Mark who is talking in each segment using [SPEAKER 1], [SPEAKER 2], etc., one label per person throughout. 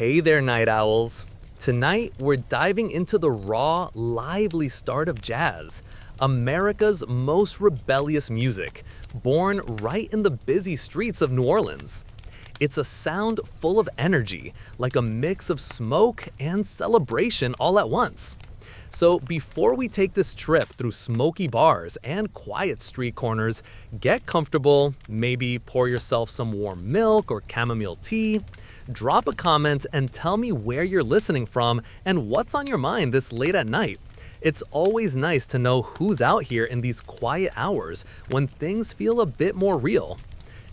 [SPEAKER 1] Hey there, night owls. Tonight, we're diving into the raw, lively start of jazz, America's most rebellious music, born right in the busy streets of New Orleans. It's a sound full of energy, like a mix of smoke and celebration all at once. So before we take this trip through smoky bars and quiet street corners, get comfortable, maybe pour yourself some warm milk or chamomile tea. Drop a comment and tell me where you're listening from and what's on your mind this late at night. It's always nice to know who's out here in these quiet hours when things feel a bit more real.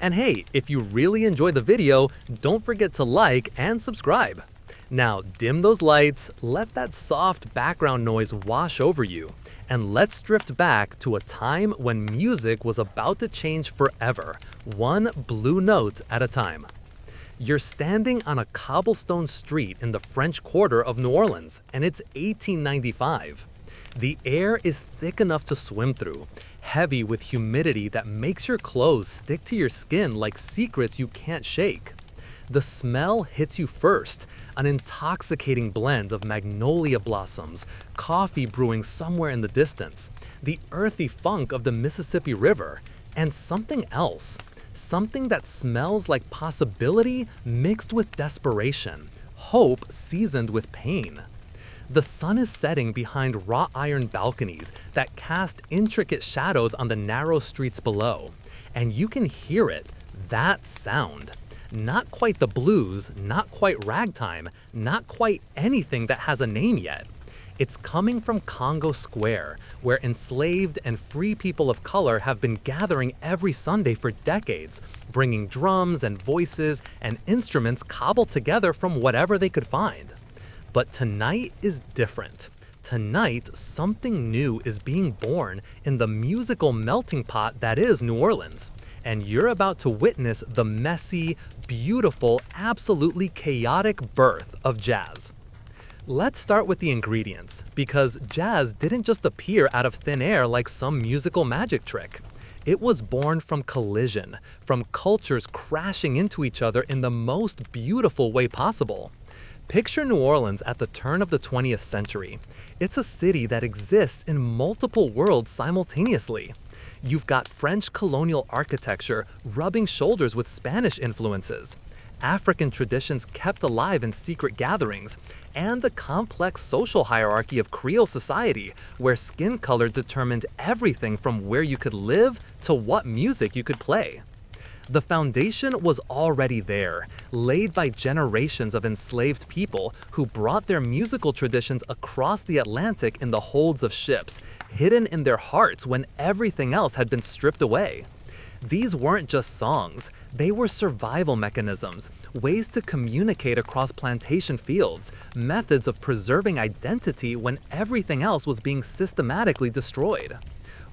[SPEAKER 1] And hey, if you really enjoy the video, don't forget to like and subscribe. Now dim those lights, let that soft background noise wash over you, and let's drift back to a time when music was about to change forever, one blue note at a time. You're standing on a cobblestone street in the French Quarter of New Orleans, and it's 1895. The air is thick enough to swim through, heavy with humidity that makes your clothes stick to your skin like secrets you can't shake. The smell hits you first, an intoxicating blend of magnolia blossoms, coffee brewing somewhere in the distance, the earthy funk of the Mississippi River, and something else. Something that smells like possibility mixed with desperation, hope seasoned with pain. The sun is setting behind wrought iron balconies that cast intricate shadows on the narrow streets below, and you can hear it, that sound. Not quite the blues, not quite ragtime, not quite anything that has a name yet. It's coming from Congo Square, where enslaved and free people of color have been gathering every Sunday for decades, bringing drums and voices and instruments cobbled together from whatever they could find. But tonight is different. Tonight, something new is being born in the musical melting pot that is New Orleans. And you're about to witness the messy, beautiful, absolutely chaotic birth of jazz. Let's start with the ingredients, because jazz didn't just appear out of thin air like some musical magic trick. It was born from collision, from cultures crashing into each other in the most beautiful way possible. Picture New Orleans at the turn of the 20th century. It's a city that exists in multiple worlds simultaneously. You've got French colonial architecture rubbing shoulders with Spanish influences, African traditions kept alive in secret gatherings, and the complex social hierarchy of Creole society, where skin color determined everything from where you could live to what music you could play. The foundation was already there, laid by generations of enslaved people who brought their musical traditions across the Atlantic in the holds of ships, hidden in their hearts when everything else had been stripped away. These weren't just songs, they were survival mechanisms, ways to communicate across plantation fields, methods of preserving identity when everything else was being systematically destroyed.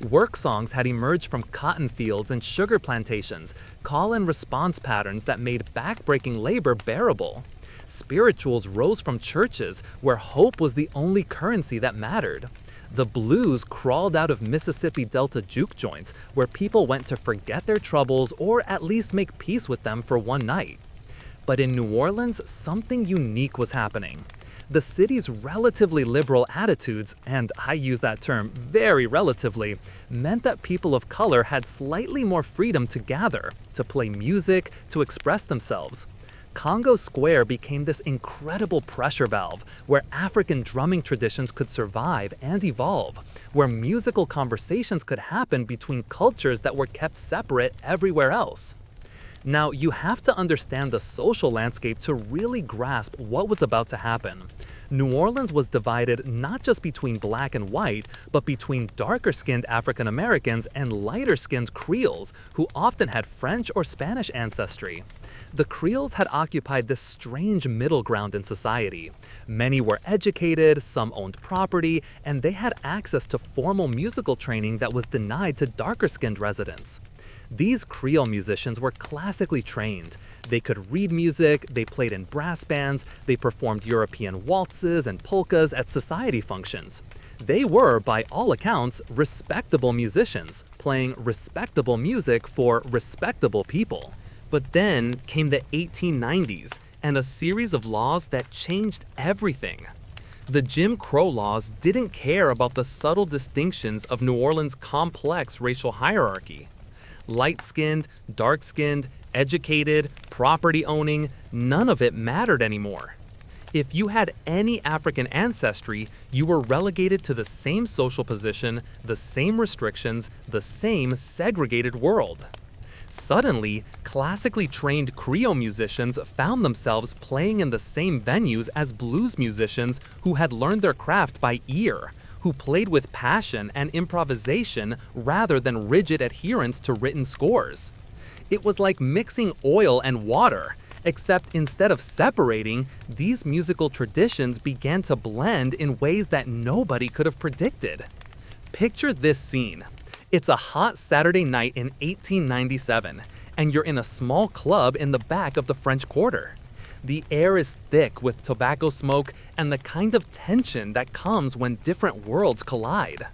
[SPEAKER 1] Work songs had emerged from cotton fields and sugar plantations, call and response patterns that made backbreaking labor bearable. Spirituals rose from churches where hope was the only currency that mattered. The blues crawled out of Mississippi Delta juke joints where people went to forget their troubles or at least make peace with them for one night. But in New Orleans, something unique was happening. The city's relatively liberal attitudes, and I use that term very relatively, meant that people of color had slightly more freedom to gather, to play music, to express themselves. Congo Square became this incredible pressure valve where African drumming traditions could survive and evolve, where musical conversations could happen between cultures that were kept separate everywhere else. Now, you have to understand the social landscape to really grasp what was about to happen. New Orleans was divided not just between black and white, but between darker-skinned African Americans and lighter-skinned Creoles, who often had French or Spanish ancestry. The Creoles had occupied this strange middle ground in society. Many were educated, some owned property, and they had access to formal musical training that was denied to darker-skinned residents. These Creole musicians were classically trained. They could read music, they played in brass bands, they performed European waltzes and polkas at society functions. They were, by all accounts, respectable musicians, playing respectable music for respectable people. But then came the 1890s, and a series of laws that changed everything. The Jim Crow laws didn't care about the subtle distinctions of New Orleans' complex racial hierarchy. Light-skinned, dark-skinned, educated, property-owning, none of it mattered anymore. If you had any African ancestry, you were relegated to the same social position, the same restrictions, the same segregated world. Suddenly, classically trained Creole musicians found themselves playing in the same venues as blues musicians who had learned their craft by ear, who played with passion and improvisation rather than rigid adherence to written scores. It was like mixing oil and water, except instead of separating, these musical traditions began to blend in ways that nobody could have predicted. Picture this scene. It's a hot Saturday night in 1897, and you're in a small club in the back of the French Quarter. The air is thick with tobacco smoke and the kind of tension that comes when different worlds collide.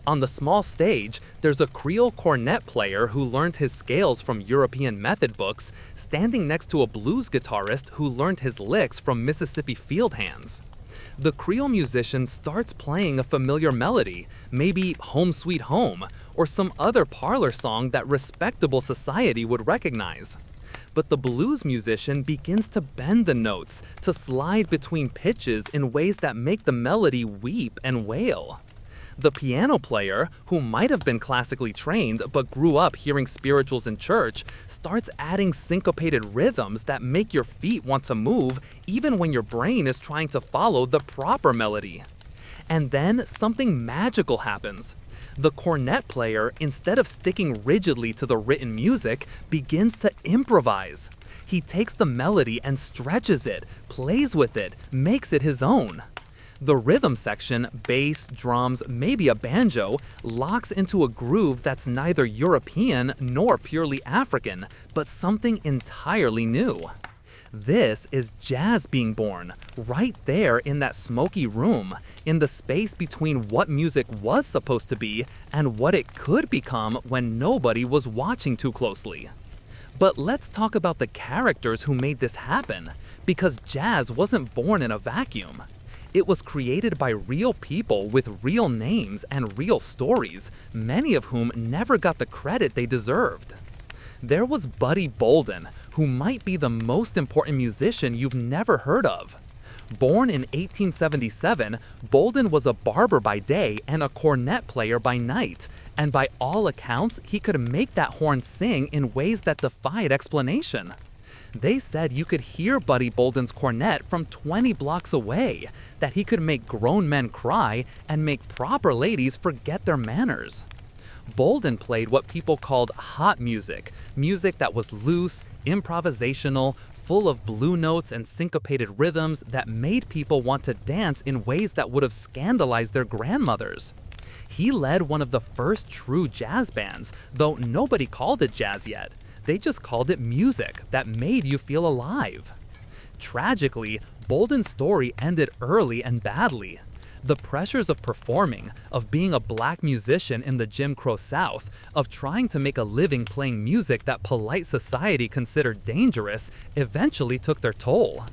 [SPEAKER 1] On the small stage, there's a Creole cornet player who learned his scales from European method books, standing next to a blues guitarist who learned his licks from Mississippi field hands. The Creole musician starts playing a familiar melody, maybe Home Sweet Home, or some other parlor song that respectable society would recognize. But the blues musician begins to bend the notes, to slide between pitches in ways that make the melody weep and wail. The piano player, who might have been classically trained but grew up hearing spirituals in church, starts adding syncopated rhythms that make your feet want to move even when your brain is trying to follow the proper melody. And then something magical happens. The cornet player, instead of sticking rigidly to the written music, begins to improvise. He takes the melody and stretches it, plays with it, makes it his own. The rhythm section, bass, drums, maybe a banjo, locks into a groove that's neither European nor purely African, but something entirely new. This is jazz being born, right there in that smoky room, in the space between what music was supposed to be and what it could become when nobody was watching too closely. But let's talk about the characters who made this happen, because jazz wasn't born in a vacuum. It was created by real people with real names and real stories, many of whom never got the credit they deserved. There was Buddy Bolden, who might be the most important musician you've never heard of. Born in 1877, Bolden was a barber by day and a cornet player by night, and by all accounts, he could make that horn sing in ways that defied explanation. They said you could hear Buddy Bolden's cornet from 20 blocks away, that he could make grown men cry and make proper ladies forget their manners. Bolden played what people called hot music, music that was loose, improvisational, full of blue notes and syncopated rhythms that made people want to dance in ways that would have scandalized their grandmothers. He led one of the first true jazz bands, though nobody called it jazz yet. They just called it music that made you feel alive. Tragically, Bolden's story ended early and badly. The pressures of performing, of being a black musician in the Jim Crow South, of trying to make a living playing music that polite society considered dangerous, eventually took their toll.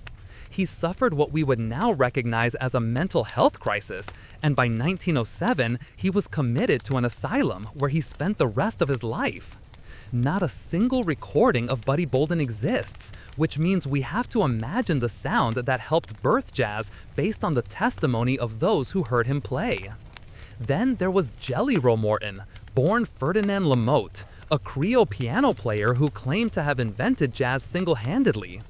[SPEAKER 1] He suffered what we would now recognize as a mental health crisis, and by 1907, he was committed to an asylum where he spent the rest of his life. Not a single recording of Buddy Bolden exists, which means we have to imagine the sound that helped birth jazz based on the testimony of those who heard him play. Then there was Jelly Roll Morton, born Ferdinand Lamotte, a Creole piano player who claimed to have invented jazz single-handedly.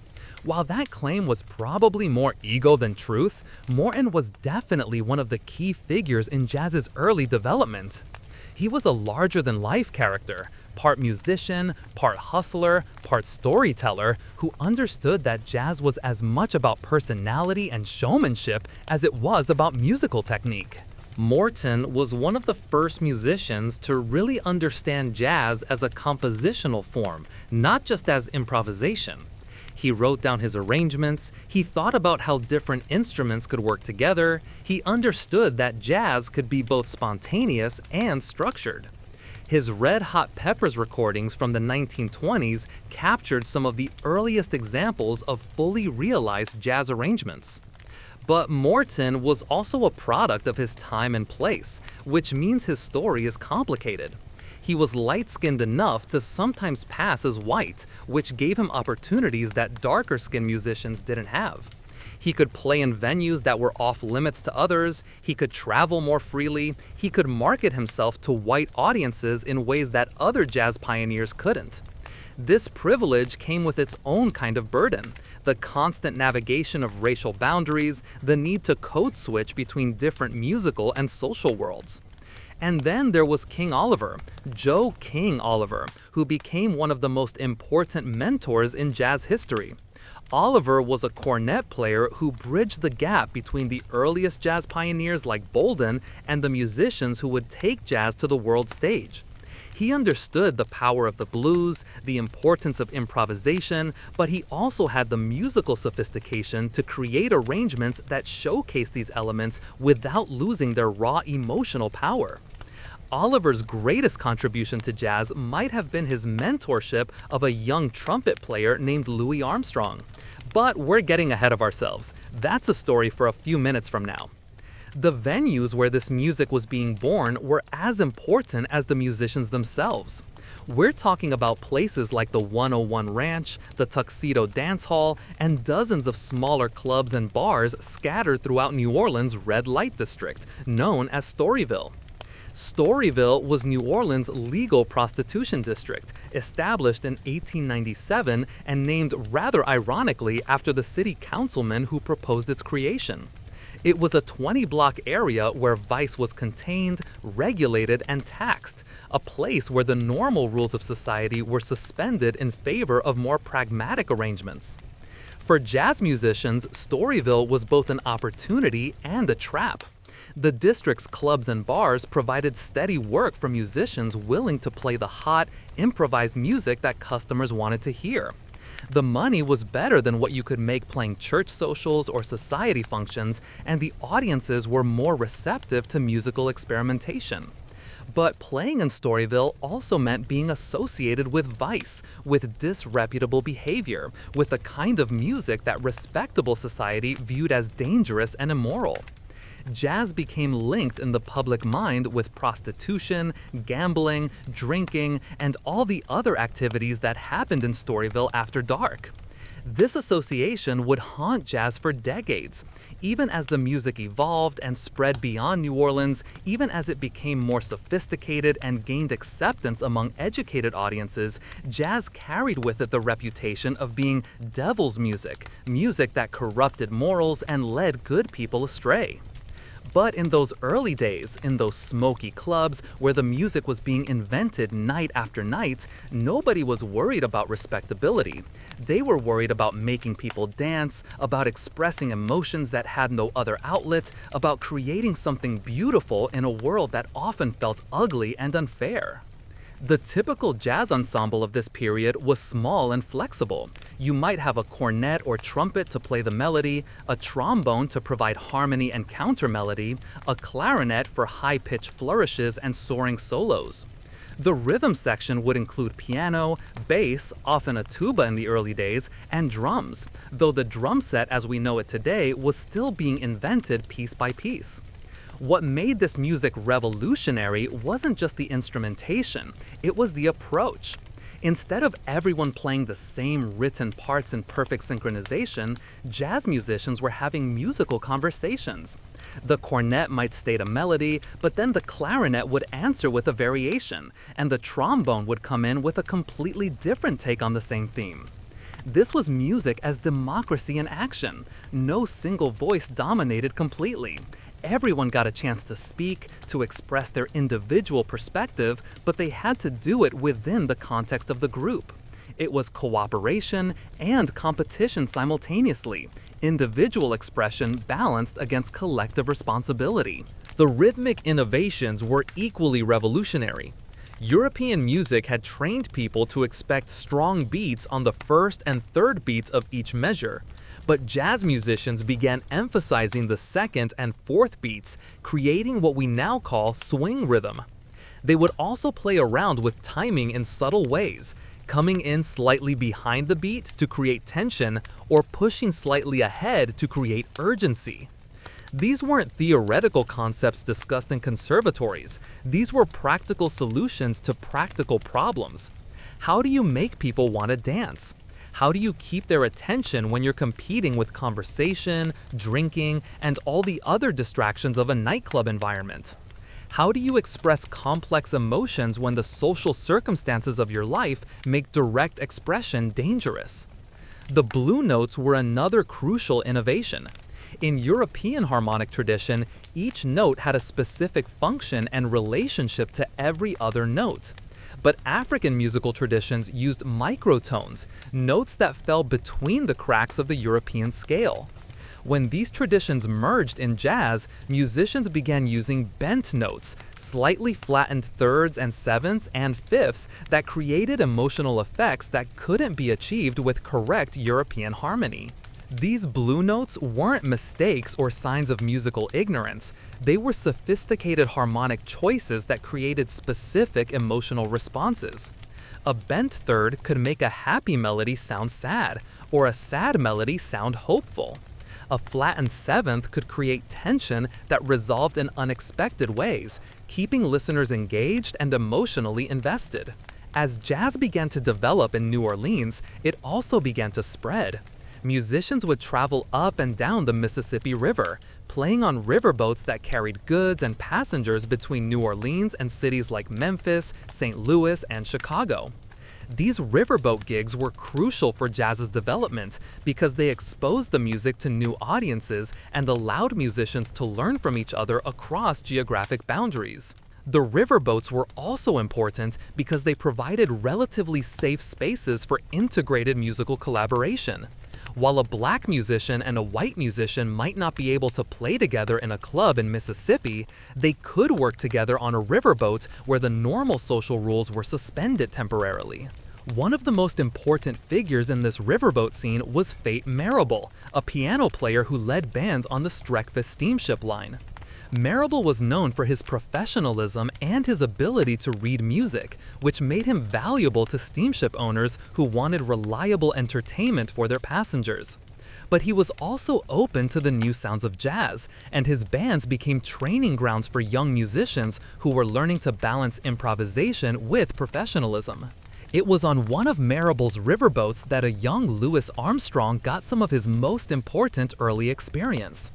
[SPEAKER 1] While that claim was probably more ego than truth, Morton was definitely one of the key figures in jazz's early development. He was a larger-than-life character, part musician, part hustler, part storyteller, who understood that jazz was as much about personality and showmanship as it was about musical technique. Morton was one of the first musicians to really understand jazz as a compositional form, not just as improvisation. He wrote down his arrangements, he thought about how different instruments could work together, he understood that jazz could be both spontaneous and structured. His Red Hot Peppers recordings from the 1920s captured some of the earliest examples of fully realized jazz arrangements. But Morton was also a product of his time and place, which means his story is complicated. He was light-skinned enough to sometimes pass as white, which gave him opportunities that darker-skinned musicians didn't have. He could play in venues that were off-limits to others, he could travel more freely, he could market himself to white audiences in ways that other jazz pioneers couldn't. This privilege came with its own kind of burden: the constant navigation of racial boundaries, the need to code switch between different musical and social worlds. And then there was King Oliver, Joe King Oliver, who became one of the most important mentors in jazz history. Oliver was a cornet player who bridged the gap between the earliest jazz pioneers like Bolden and the musicians who would take jazz to the world stage. He understood the power of the blues, the importance of improvisation, but he also had the musical sophistication to create arrangements that showcase these elements without losing their raw emotional power. Oliver's greatest contribution to jazz might have been his mentorship of a young trumpet player named Louis Armstrong. But we're getting ahead of ourselves. That's a story for a few minutes from now. The venues where this music was being born were as important as the musicians themselves. We're talking about places like the 101 Ranch, the Tuxedo Dance Hall, and dozens of smaller clubs and bars scattered throughout New Orleans' red light district, known as Storyville. Storyville was New Orleans' legal prostitution district, established in 1897 and named rather ironically after the city councilman who proposed its creation. It was a 20-block area where vice was contained, regulated, and taxed, a place where the normal rules of society were suspended in favor of more pragmatic arrangements. For jazz musicians, Storyville was both an opportunity and a trap. The district's clubs and bars provided steady work for musicians willing to play the hot, improvised music that customers wanted to hear. The money was better than what you could make playing church socials or society functions, and the audiences were more receptive to musical experimentation. But playing in Storyville also meant being associated with vice, with disreputable behavior, with the kind of music that respectable society viewed as dangerous and immoral. Jazz became linked in the public mind with prostitution, gambling, drinking, and all the other activities that happened in Storyville after dark. This association would haunt jazz for decades. Even as the music evolved and spread beyond New Orleans, even as it became more sophisticated and gained acceptance among educated audiences, jazz carried with it the reputation of being devil's music, music that corrupted morals and led good people astray. But in those early days, in those smoky clubs where the music was being invented night after night, nobody was worried about respectability. They were worried about making people dance, about expressing emotions that had no other outlet, about creating something beautiful in a world that often felt ugly and unfair. The typical jazz ensemble of this period was small and flexible. You might have a cornet or trumpet to play the melody, a trombone to provide harmony and counter-melody, a clarinet for high-pitched flourishes and soaring solos. The rhythm section would include piano, bass, often a tuba in the early days, and drums, though the drum set as we know it today was still being invented piece by piece. What made this music revolutionary wasn't just the instrumentation, it was the approach. Instead of everyone playing the same written parts in perfect synchronization, jazz musicians were having musical conversations. The cornet might state a melody, but then the clarinet would answer with a variation, and the trombone would come in with a completely different take on the same theme. This was music as democracy in action. No single voice dominated completely. Everyone got a chance to speak, to express their individual perspective, but they had to do it within the context of the group. It was cooperation and competition simultaneously, individual expression balanced against collective responsibility. The rhythmic innovations were equally revolutionary. European music had trained people to expect strong beats on the first and third beats of each measure. But jazz musicians began emphasizing the second and fourth beats, creating what we now call swing rhythm. They would also play around with timing in subtle ways, coming in slightly behind the beat to create tension or pushing slightly ahead to create urgency. These weren't theoretical concepts discussed in conservatories. These were practical solutions to practical problems. How do you make people want to dance? How do you keep their attention when you're competing with conversation, drinking, and all the other distractions of a nightclub environment? How do you express complex emotions when the social circumstances of your life make direct expression dangerous? The blue notes were another crucial innovation. In European harmonic tradition, each note had a specific function and relationship to every other note. But African musical traditions used microtones, notes that fell between the cracks of the European scale. When these traditions merged in jazz, musicians began using bent notes, slightly flattened thirds and sevenths and fifths that created emotional effects that couldn't be achieved with correct European harmony. These blue notes weren't mistakes or signs of musical ignorance. They were sophisticated harmonic choices that created specific emotional responses. A bent third could make a happy melody sound sad, or a sad melody sound hopeful. A flattened seventh could create tension that resolved in unexpected ways, keeping listeners engaged and emotionally invested. As jazz began to develop in New Orleans, it also began to spread. Musicians would travel up and down the Mississippi River, playing on riverboats that carried goods and passengers between New Orleans and cities like Memphis, St. Louis, and Chicago. These riverboat gigs were crucial for jazz's development because they exposed the music to new audiences and allowed musicians to learn from each other across geographic boundaries. The riverboats were also important because they provided relatively safe spaces for integrated musical collaboration. While a black musician and a white musician might not be able to play together in a club in Mississippi, they could work together on a riverboat where the normal social rules were suspended temporarily. One of the most important figures in this riverboat scene was Fate Marable, a piano player who led bands on the Streckfist steamship line. Marable was known for his professionalism and his ability to read music, which made him valuable to steamship owners who wanted reliable entertainment for their passengers. But he was also open to the new sounds of jazz, and his bands became training grounds for young musicians who were learning to balance improvisation with professionalism. It was on one of Marable's riverboats that a young Louis Armstrong got some of his most important early experience.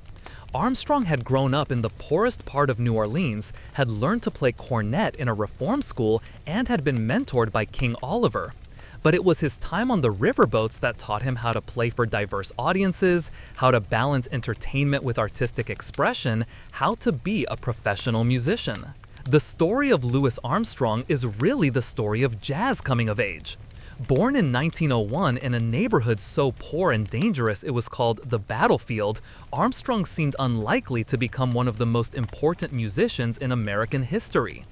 [SPEAKER 1] Armstrong had grown up in the poorest part of New Orleans, had learned to play cornet in a reform school, and had been mentored by King Oliver. But it was his time on the riverboats that taught him how to play for diverse audiences, how to balance entertainment with artistic expression, how to be a professional musician. The story of Louis Armstrong is really the story of jazz coming of age. Born in 1901 in a neighborhood so poor and dangerous it was called the battlefield, Armstrong seemed unlikely to become one of the most important musicians in American history.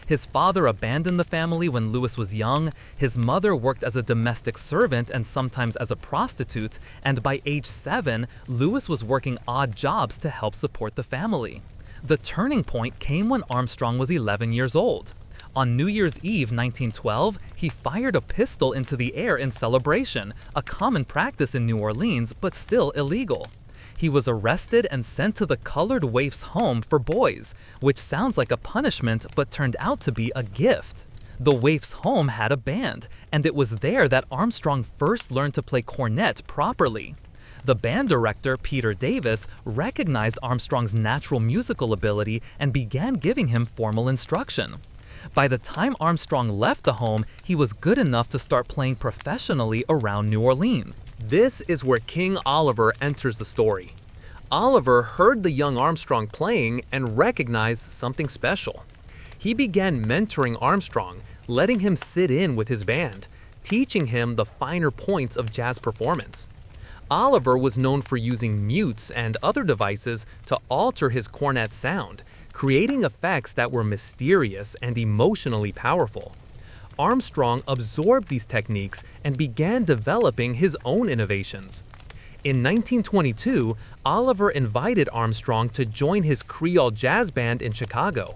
[SPEAKER 1] His father abandoned the family when Louis was young, his mother worked as a domestic servant and sometimes as a prostitute, and by age 7, Louis was working odd jobs to help support the family. The turning point came when Armstrong was 11 years old. On New Year's Eve 1912, he fired a pistol into the air in celebration, a common practice in New Orleans, but still illegal. He was arrested and sent to the Colored Waifs' Home for Boys, which sounds like a punishment but turned out to be a gift. The Waifs' Home had a band, and it was there that Armstrong first learned to play cornet properly. The band director, Peter Davis, recognized Armstrong's natural musical ability and began giving him formal instruction. By the time Armstrong left the home, he was good enough to start playing professionally around New Orleans. This is where King Oliver enters the story. Oliver heard the young Armstrong playing and recognized something special. He began mentoring Armstrong, letting him sit in with his band, teaching him the finer points of jazz performance. Oliver was known for using mutes and other devices to alter his cornet sound, creating effects that were mysterious and emotionally powerful. Armstrong absorbed these techniques and began developing his own innovations. In 1922, Oliver invited Armstrong to join his Creole jazz band in Chicago.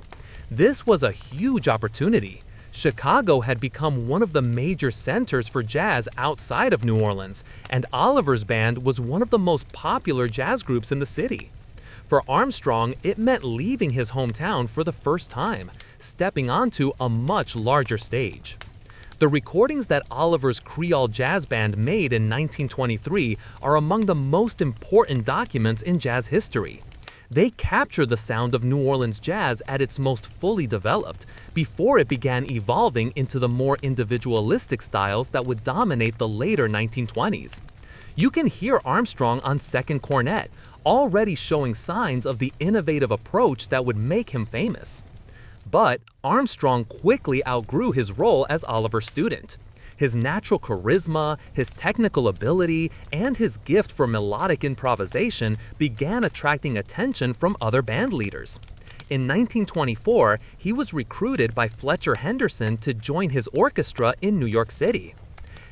[SPEAKER 1] This was a huge opportunity. Chicago had become one of the major centers for jazz outside of New Orleans, and Oliver's band was one of the most popular jazz groups in the city. For Armstrong, it meant leaving his hometown for the first time, stepping onto a much larger stage. The recordings that Oliver's Creole Jazz Band made in 1923 are among the most important documents in jazz history. They capture the sound of New Orleans jazz at its most fully developed, before it began evolving into the more individualistic styles that would dominate the later 1920s. You can hear Armstrong on second cornet, already showing signs of the innovative approach that would make him famous. But Armstrong quickly outgrew his role as Oliver's student. His natural charisma, his technical ability, and his gift for melodic improvisation began attracting attention from other band leaders. In 1924, he was recruited by Fletcher Henderson to join his orchestra in New York City.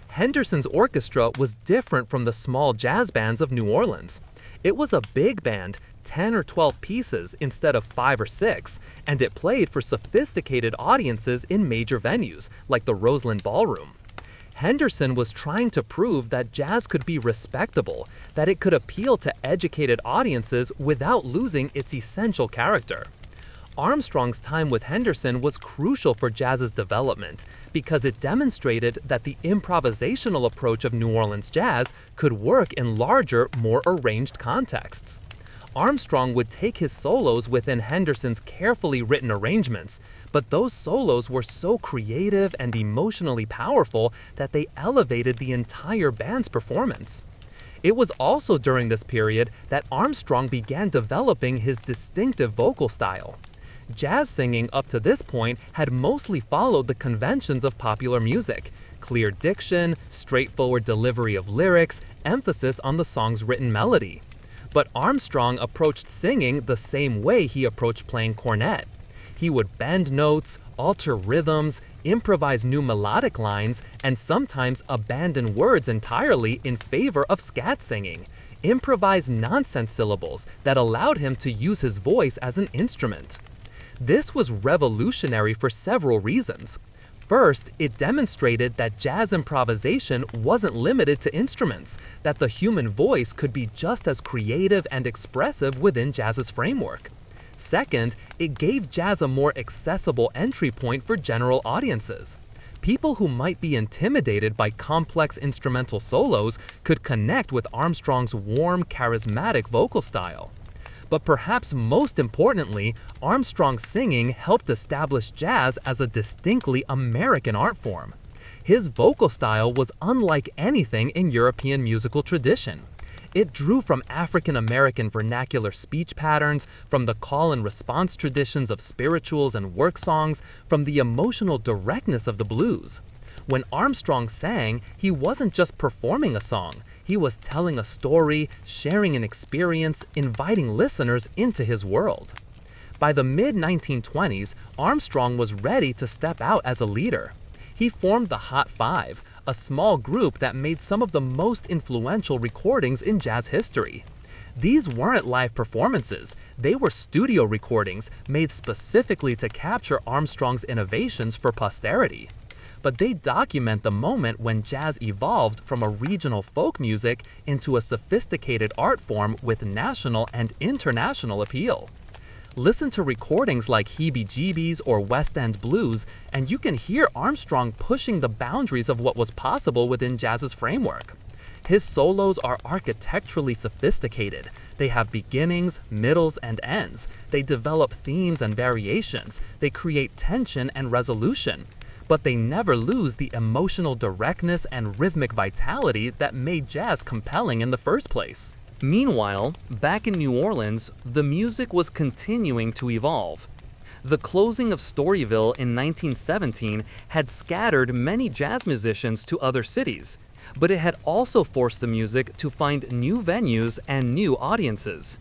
[SPEAKER 1] Henderson's orchestra was different from the small jazz bands of New Orleans. It was a big band, 10 or 12 pieces instead of 5 or 6, and it played for sophisticated audiences in major venues, like the Roseland Ballroom. Henderson was trying to prove that jazz could be respectable, that it could appeal to educated audiences without losing its essential character. Armstrong's time with Henderson was crucial for jazz's development because it demonstrated that the improvisational approach of New Orleans jazz could work in larger, more arranged contexts. Armstrong would take his solos within Henderson's carefully written arrangements, but those solos were so creative and emotionally powerful that they elevated the entire band's performance. It was also during this period that Armstrong began developing his distinctive vocal style. Jazz singing up to this point had mostly followed the conventions of popular music: clear diction, straightforward delivery of lyrics, emphasis on the song's written melody. But Armstrong approached singing the same way he approached playing cornet. He would bend notes, alter rhythms, improvise new melodic lines, and sometimes abandon words entirely in favor of scat singing, improvise nonsense syllables that allowed him to use his voice as an instrument. This was revolutionary for several reasons. First, it demonstrated that jazz improvisation wasn't limited to instruments, that the human voice could be just as creative and expressive within jazz's framework. Second, it gave jazz a more accessible entry point for general audiences. People who might be intimidated by complex instrumental solos could connect with Armstrong's warm, charismatic vocal style. But perhaps most importantly, Armstrong's singing helped establish jazz as a distinctly American art form. His vocal style was unlike anything in European musical tradition. It drew from African American vernacular speech patterns, from the call and response traditions of spirituals and work songs, from the emotional directness of the blues. When Armstrong sang, he wasn't just performing a song. He was telling a story, sharing an experience, inviting listeners into his world. By the mid-1920s, Armstrong was ready to step out as a leader. He formed the Hot Five, a small group that made some of the most influential recordings in jazz history. These weren't live performances, they were studio recordings made specifically to capture Armstrong's innovations for posterity. But they document the moment when jazz evolved from a regional folk music into a sophisticated art form with national and international appeal. Listen to recordings like Heebie-Jeebies or West End Blues, and you can hear Armstrong pushing the boundaries of what was possible within jazz's framework. His solos are architecturally sophisticated. They have beginnings, middles, and ends. They develop themes and variations. They create tension and resolution. But they never lose the emotional directness and rhythmic vitality that made jazz compelling in the first place. Meanwhile, back in New Orleans, the music was continuing to evolve. The closing of Storyville in 1917 had scattered many jazz musicians to other cities, but it had also forced the music to find new venues and new audiences.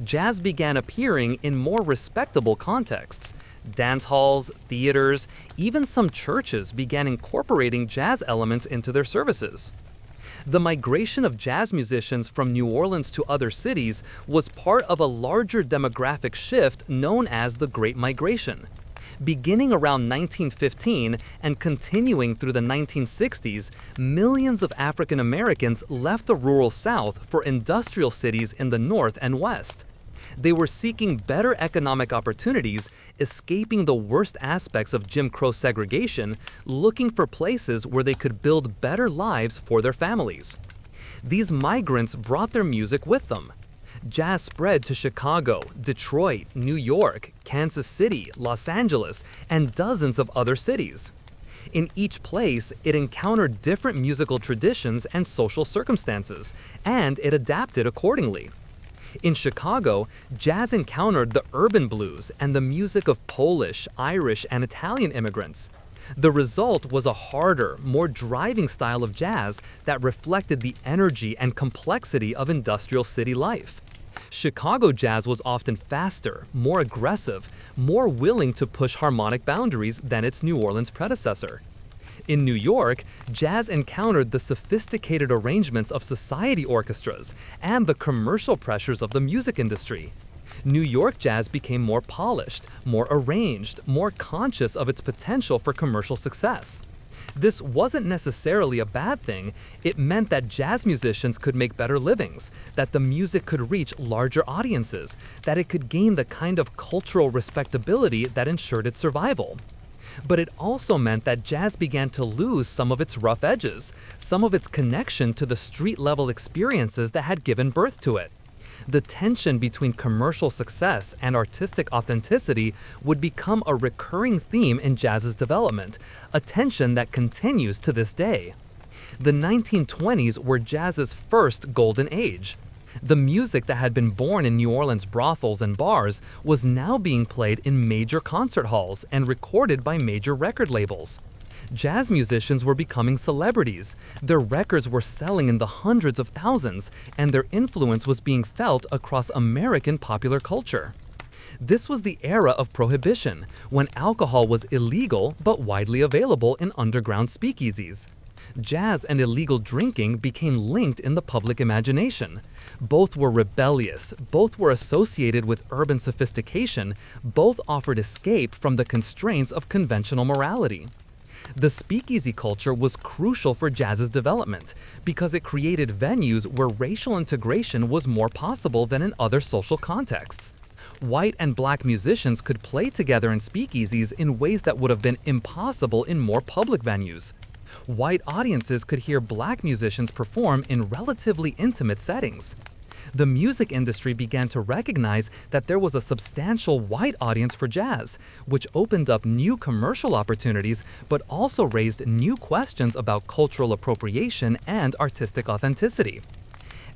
[SPEAKER 1] Jazz began appearing in more respectable contexts. Dance halls, theaters, even some churches began incorporating jazz elements into their services. The migration of jazz musicians from New Orleans to other cities was part of a larger demographic shift known as the Great Migration. Beginning around 1915 and continuing through the 1960s, millions of African Americans left the rural South for industrial cities in the North and West. They were seeking better economic opportunities, escaping the worst aspects of Jim Crow segregation, looking for places where they could build better lives for their families. These migrants brought their music with them. Jazz spread to Chicago, Detroit, New York, Kansas City, Los Angeles, and dozens of other cities. In each place, it encountered different musical traditions and social circumstances, and it adapted accordingly. In Chicago, jazz encountered the urban blues and the music of Polish, Irish, and Italian immigrants. The result was a harder, more driving style of jazz that reflected the energy and complexity of industrial city life. Chicago jazz was often faster, more aggressive, more willing to push harmonic boundaries than its New Orleans predecessor. In New York, jazz encountered the sophisticated arrangements of society orchestras and the commercial pressures of the music industry. New York jazz became more polished, more arranged, more conscious of its potential for commercial success. This wasn't necessarily a bad thing. It meant that jazz musicians could make better livings, that the music could reach larger audiences, that it could gain the kind of cultural respectability that ensured its survival. But it also meant that jazz began to lose some of its rough edges, some of its connection to the street-level experiences that had given birth to it. The tension between commercial success and artistic authenticity would become a recurring theme in jazz's development, a tension that continues to this day. The 1920s were jazz's first golden age. The music that had been born in New Orleans brothels and bars was now being played in major concert halls and recorded by major record labels. Jazz musicians were becoming celebrities. Their records were selling in the hundreds of thousands, and their influence was being felt across American popular culture. This was the era of Prohibition, when alcohol was illegal but widely available in underground speakeasies. Jazz and illegal drinking became linked in the public imagination. Both were rebellious, both were associated with urban sophistication, both offered escape from the constraints of conventional morality. The speakeasy culture was crucial for jazz's development because it created venues where racial integration was more possible than in other social contexts. White and black musicians could play together in speakeasies in ways that would have been impossible in more public venues. White audiences could hear black musicians perform in relatively intimate settings. The music industry began to recognize that there was a substantial white audience for jazz, which opened up new commercial opportunities but also raised new questions about cultural appropriation and artistic authenticity.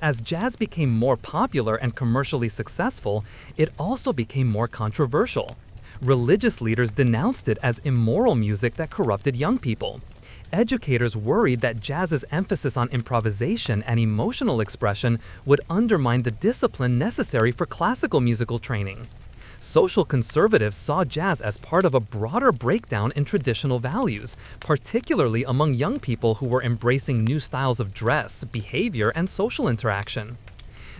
[SPEAKER 1] As jazz became more popular and commercially successful, it also became more controversial. Religious leaders denounced it as immoral music that corrupted young people. Educators worried that jazz's emphasis on improvisation and emotional expression would undermine the discipline necessary for classical musical training. Social conservatives saw jazz as part of a broader breakdown in traditional values, particularly among young people who were embracing new styles of dress, behavior, and social interaction.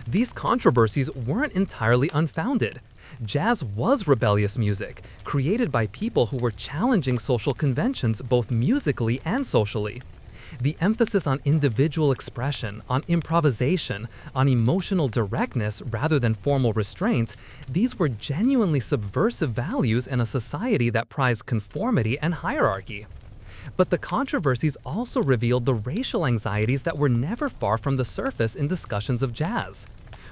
[SPEAKER 1] These controversies weren't entirely unfounded. Jazz was rebellious music, created by people who were challenging social conventions both musically and socially. The emphasis on individual expression, on improvisation, on emotional directness rather than formal restraints, these were genuinely subversive values in a society that prized conformity and hierarchy. But the controversies also revealed the racial anxieties that were never far from the surface in discussions of jazz.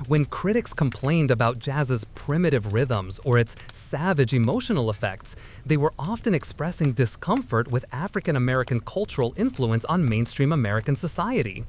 [SPEAKER 1] When critics complained about jazz's primitive rhythms or its savage emotional effects, they were often expressing discomfort with African American cultural influence on mainstream American society.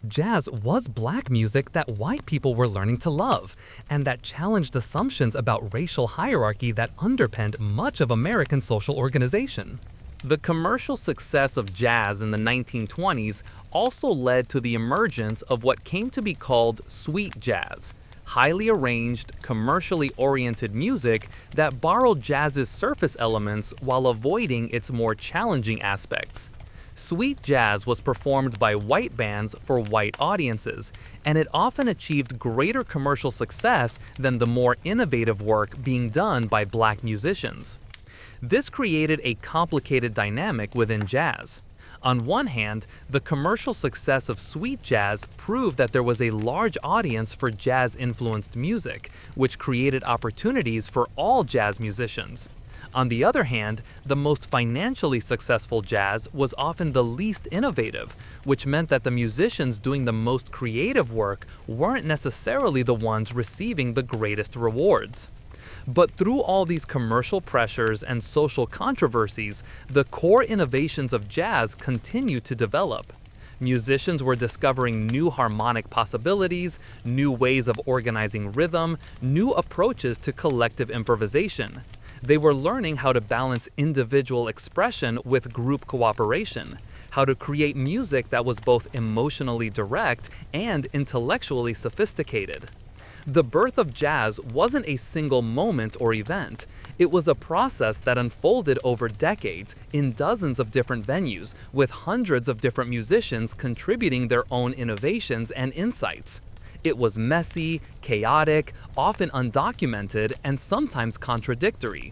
[SPEAKER 1] Jazz was black music that white people were learning to love, and that challenged assumptions about racial hierarchy that underpinned much of American social organization. The commercial success of jazz in the 1920s also led to the emergence of what came to be called sweet jazz, highly arranged, commercially oriented music that borrowed jazz's surface elements while avoiding its more challenging aspects. Sweet jazz was performed by white bands for white audiences, and it often achieved greater commercial success than the more innovative work being done by black musicians. This created a complicated dynamic within jazz. On one hand, the commercial success of sweet jazz proved that there was a large audience for jazz-influenced music, which created opportunities for all jazz musicians. On the other hand, the most financially successful jazz was often the least innovative, which meant that the musicians doing the most creative work weren't necessarily the ones receiving the greatest rewards. But through all these commercial pressures and social controversies, the core innovations of jazz continued to develop. Musicians were discovering new harmonic possibilities, new ways of organizing rhythm, new approaches to collective improvisation. They were learning how to balance individual expression with group cooperation, how to create music that was both emotionally direct and intellectually sophisticated. The birth of jazz wasn't a single moment or event. It was a process that unfolded over decades in dozens of different venues, with hundreds of different musicians contributing their own innovations and insights. It was messy, chaotic, often undocumented, and sometimes contradictory.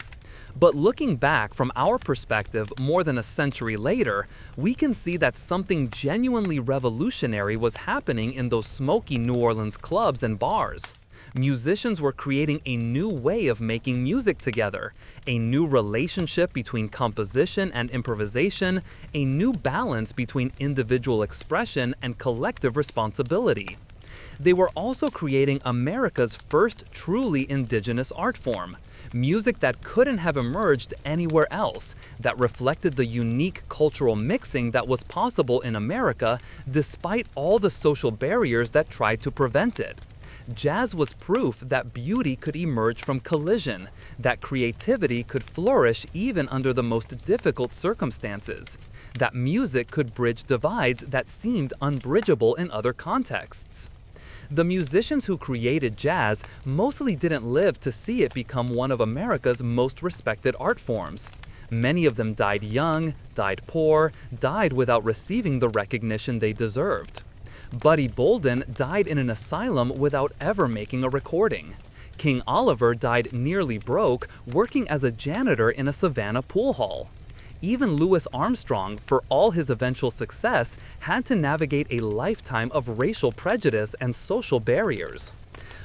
[SPEAKER 1] But looking back from our perspective more than a century later, we can see that something genuinely revolutionary was happening in those smoky New Orleans clubs and bars. Musicians were creating a new way of making music together, a new relationship between composition and improvisation, a new balance between individual expression and collective responsibility. They were also creating America's first truly indigenous art form, music that couldn't have emerged anywhere else, that reflected the unique cultural mixing that was possible in America despite all the social barriers that tried to prevent it. Jazz was proof that beauty could emerge from collision, that creativity could flourish even under the most difficult circumstances, that music could bridge divides that seemed unbridgeable in other contexts. The musicians who created jazz mostly didn't live to see it become one of America's most respected art forms. Many of them died young, died poor, died without receiving the recognition they deserved. Buddy Bolden died in an asylum without ever making a recording. King Oliver died nearly broke, working as a janitor in a Savannah pool hall. Even Louis Armstrong, for all his eventual success, had to navigate a lifetime of racial prejudice and social barriers.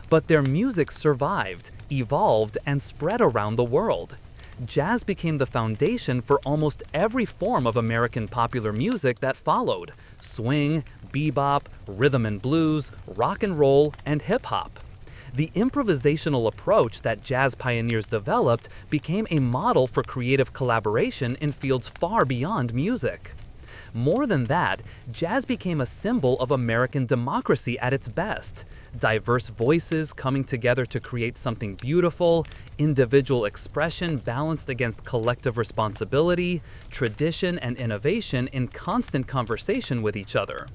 [SPEAKER 1] But their music survived, evolved, and spread around the world. Jazz became the foundation for almost every form of American popular music that followed: swing, bebop, rhythm and blues, rock and roll, and hip-hop. The improvisational approach that jazz pioneers developed became a model for creative collaboration in fields far beyond music. More than that, jazz became a symbol of American democracy at its best. Diverse voices coming together to create something beautiful, individual expression balanced against collective responsibility, tradition and innovation in constant conversation with each other.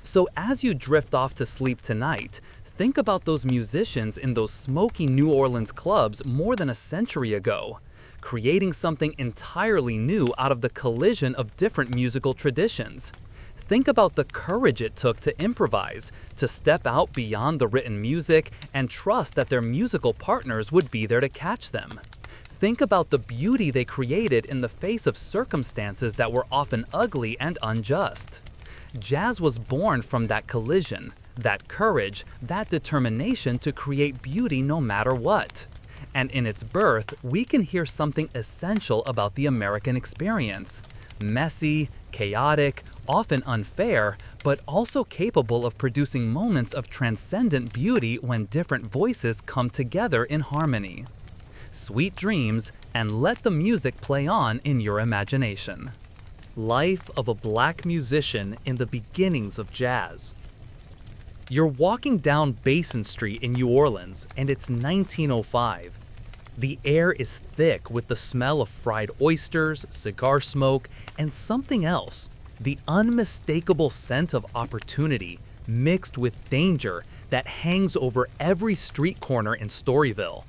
[SPEAKER 1] So as you drift off to sleep tonight, think about those musicians in those smoky New Orleans clubs more than a century ago, creating something entirely new out of the collision of different musical traditions. Think about the courage it took to improvise, to step out beyond the written music and trust that their musical partners would be there to catch them. Think about the beauty they created in the face of circumstances that were often ugly and unjust. Jazz was born from that collision, that courage, that determination to create beauty no matter what. And in its birth, we can hear something essential about the American experience. Messy, chaotic, often unfair, but also capable of producing moments of transcendent beauty when different voices come together in harmony. Sweet dreams, and let the music play on in your imagination. Life of a black musician in the beginnings of jazz. You're walking down Basin Street in New Orleans, and it's 1905. The air is thick with the smell of fried oysters, cigar smoke, and something else, the unmistakable scent of opportunity mixed with danger that hangs over every street corner in Storyville.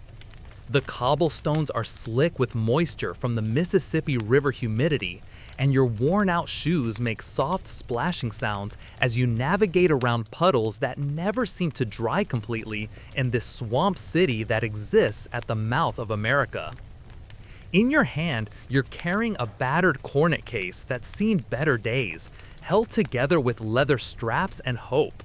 [SPEAKER 1] The cobblestones are slick with moisture from the Mississippi River humidity, and your worn-out shoes make soft splashing sounds as you navigate around puddles that never seem to dry completely in this swamp city that exists at the mouth of America. In your hand, you're carrying a battered cornet case that's seen better days, held together with leather straps and hope.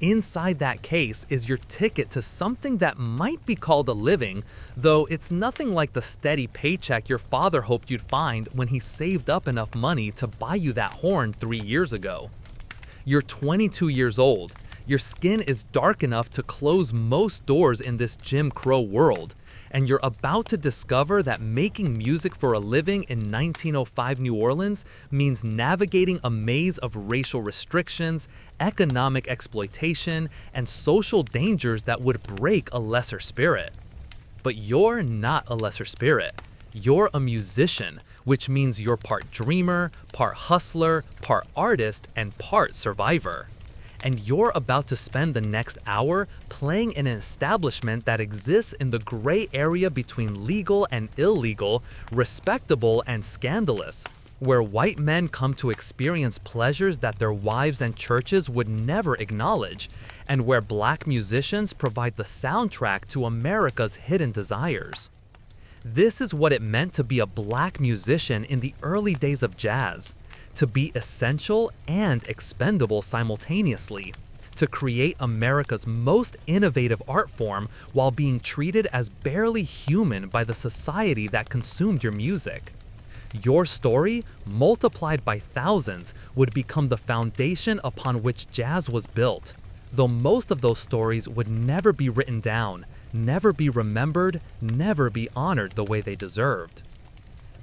[SPEAKER 1] Inside that case is your ticket to something that might be called a living, though it's nothing like the steady paycheck your father hoped you'd find when he saved up enough money to buy you that horn 3 years ago. You're 22 years old. Your skin is dark enough to close most doors in this Jim Crow world, and you're about to discover that making music for a living in 1905 New Orleans means navigating a maze of racial restrictions, economic exploitation, and social dangers that would break a lesser spirit. But you're not a lesser spirit. You're a musician, which means you're part dreamer, part hustler, part artist, and part survivor. And you're about to spend the next hour playing in an establishment that exists in the gray area between legal and illegal, respectable and scandalous, where white men come to experience pleasures that their wives and churches would never acknowledge, and where black musicians provide the soundtrack to America's hidden desires. This is what it meant to be a black musician in the early days of jazz. To be essential and expendable simultaneously, to create America's most innovative art form while being treated as barely human by the society that consumed your music. Your story, multiplied by thousands, would become the foundation upon which jazz was built, though most of those stories would never be written down, never be remembered, never be honored the way they deserved.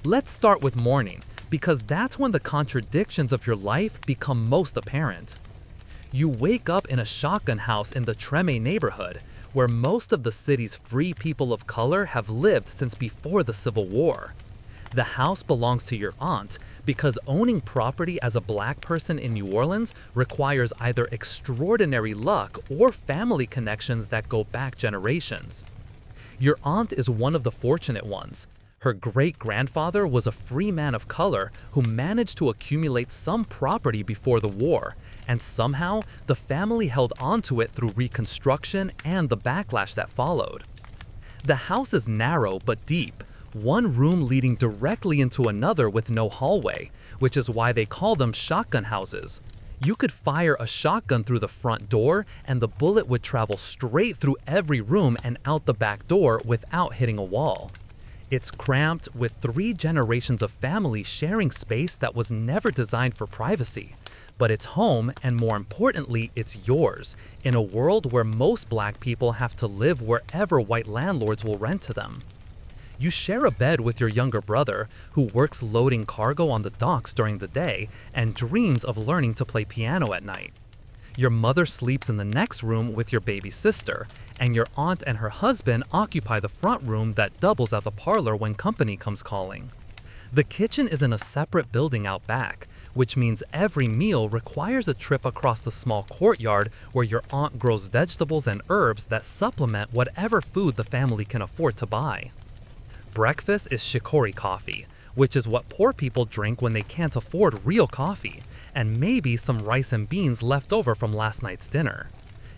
[SPEAKER 1] Let's start with morning, because that's when the contradictions of your life become most apparent. You wake up in a shotgun house in the Treme neighborhood, where most of the city's free people of color have lived since before the Civil War. The house belongs to your aunt because owning property as a black person in New Orleans requires either extraordinary luck or family connections that go back generations. Your aunt is one of the fortunate ones. Her great-grandfather was a free man of color who managed to accumulate some property before the war, and somehow the family held onto it through Reconstruction and the backlash that followed. The house is narrow but deep, one room leading directly into another with no hallway, which is why they call them shotgun houses. You could fire a shotgun through the front door and the bullet would travel straight through every room and out the back door without hitting a wall. It's cramped with 3 generations of families sharing space that was never designed for privacy. But it's home, and more importantly, it's yours, in a world where most black people have to live wherever white landlords will rent to them. You share a bed with your younger brother, who works loading cargo on the docks during the day and dreams of learning to play piano at night. Your mother sleeps in the next room with your baby sister, and your aunt and her husband occupy the front room that doubles as the parlor when company comes calling. The kitchen is in a separate building out back, which means every meal requires a trip across the small courtyard where your aunt grows vegetables and herbs that supplement whatever food the family can afford to buy. Breakfast is chicory coffee, which is what poor people drink when they can't afford real coffee, and maybe some rice and beans left over from last night's dinner.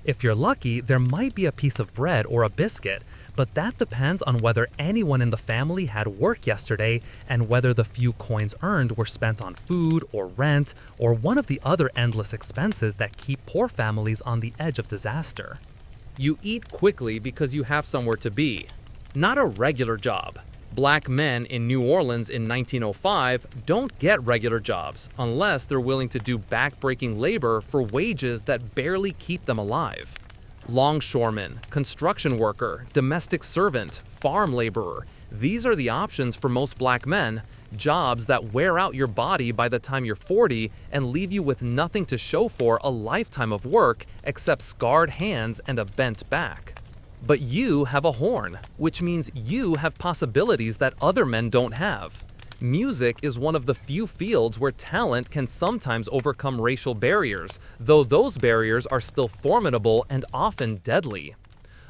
[SPEAKER 1] If you're lucky, there might be a piece of bread or a biscuit, but that depends on whether anyone in the family had work yesterday and whether the few coins earned were spent on food or rent or one of the other endless expenses that keep poor families on the edge of disaster. You eat quickly because you have somewhere to be, not a regular job. Black men in New Orleans in 1905 don't get regular jobs unless they're willing to do back-breaking labor for wages that barely keep them alive. Longshoreman, construction worker, domestic servant, farm laborer, these are the options for most black men, jobs that wear out your body by the time you're 40 and leave you with nothing to show for a lifetime of work except scarred hands and a bent back. But you have a horn, which means you have possibilities that other men don't have. Music is one of the few fields where talent can sometimes overcome racial barriers, though those barriers are still formidable and often deadly.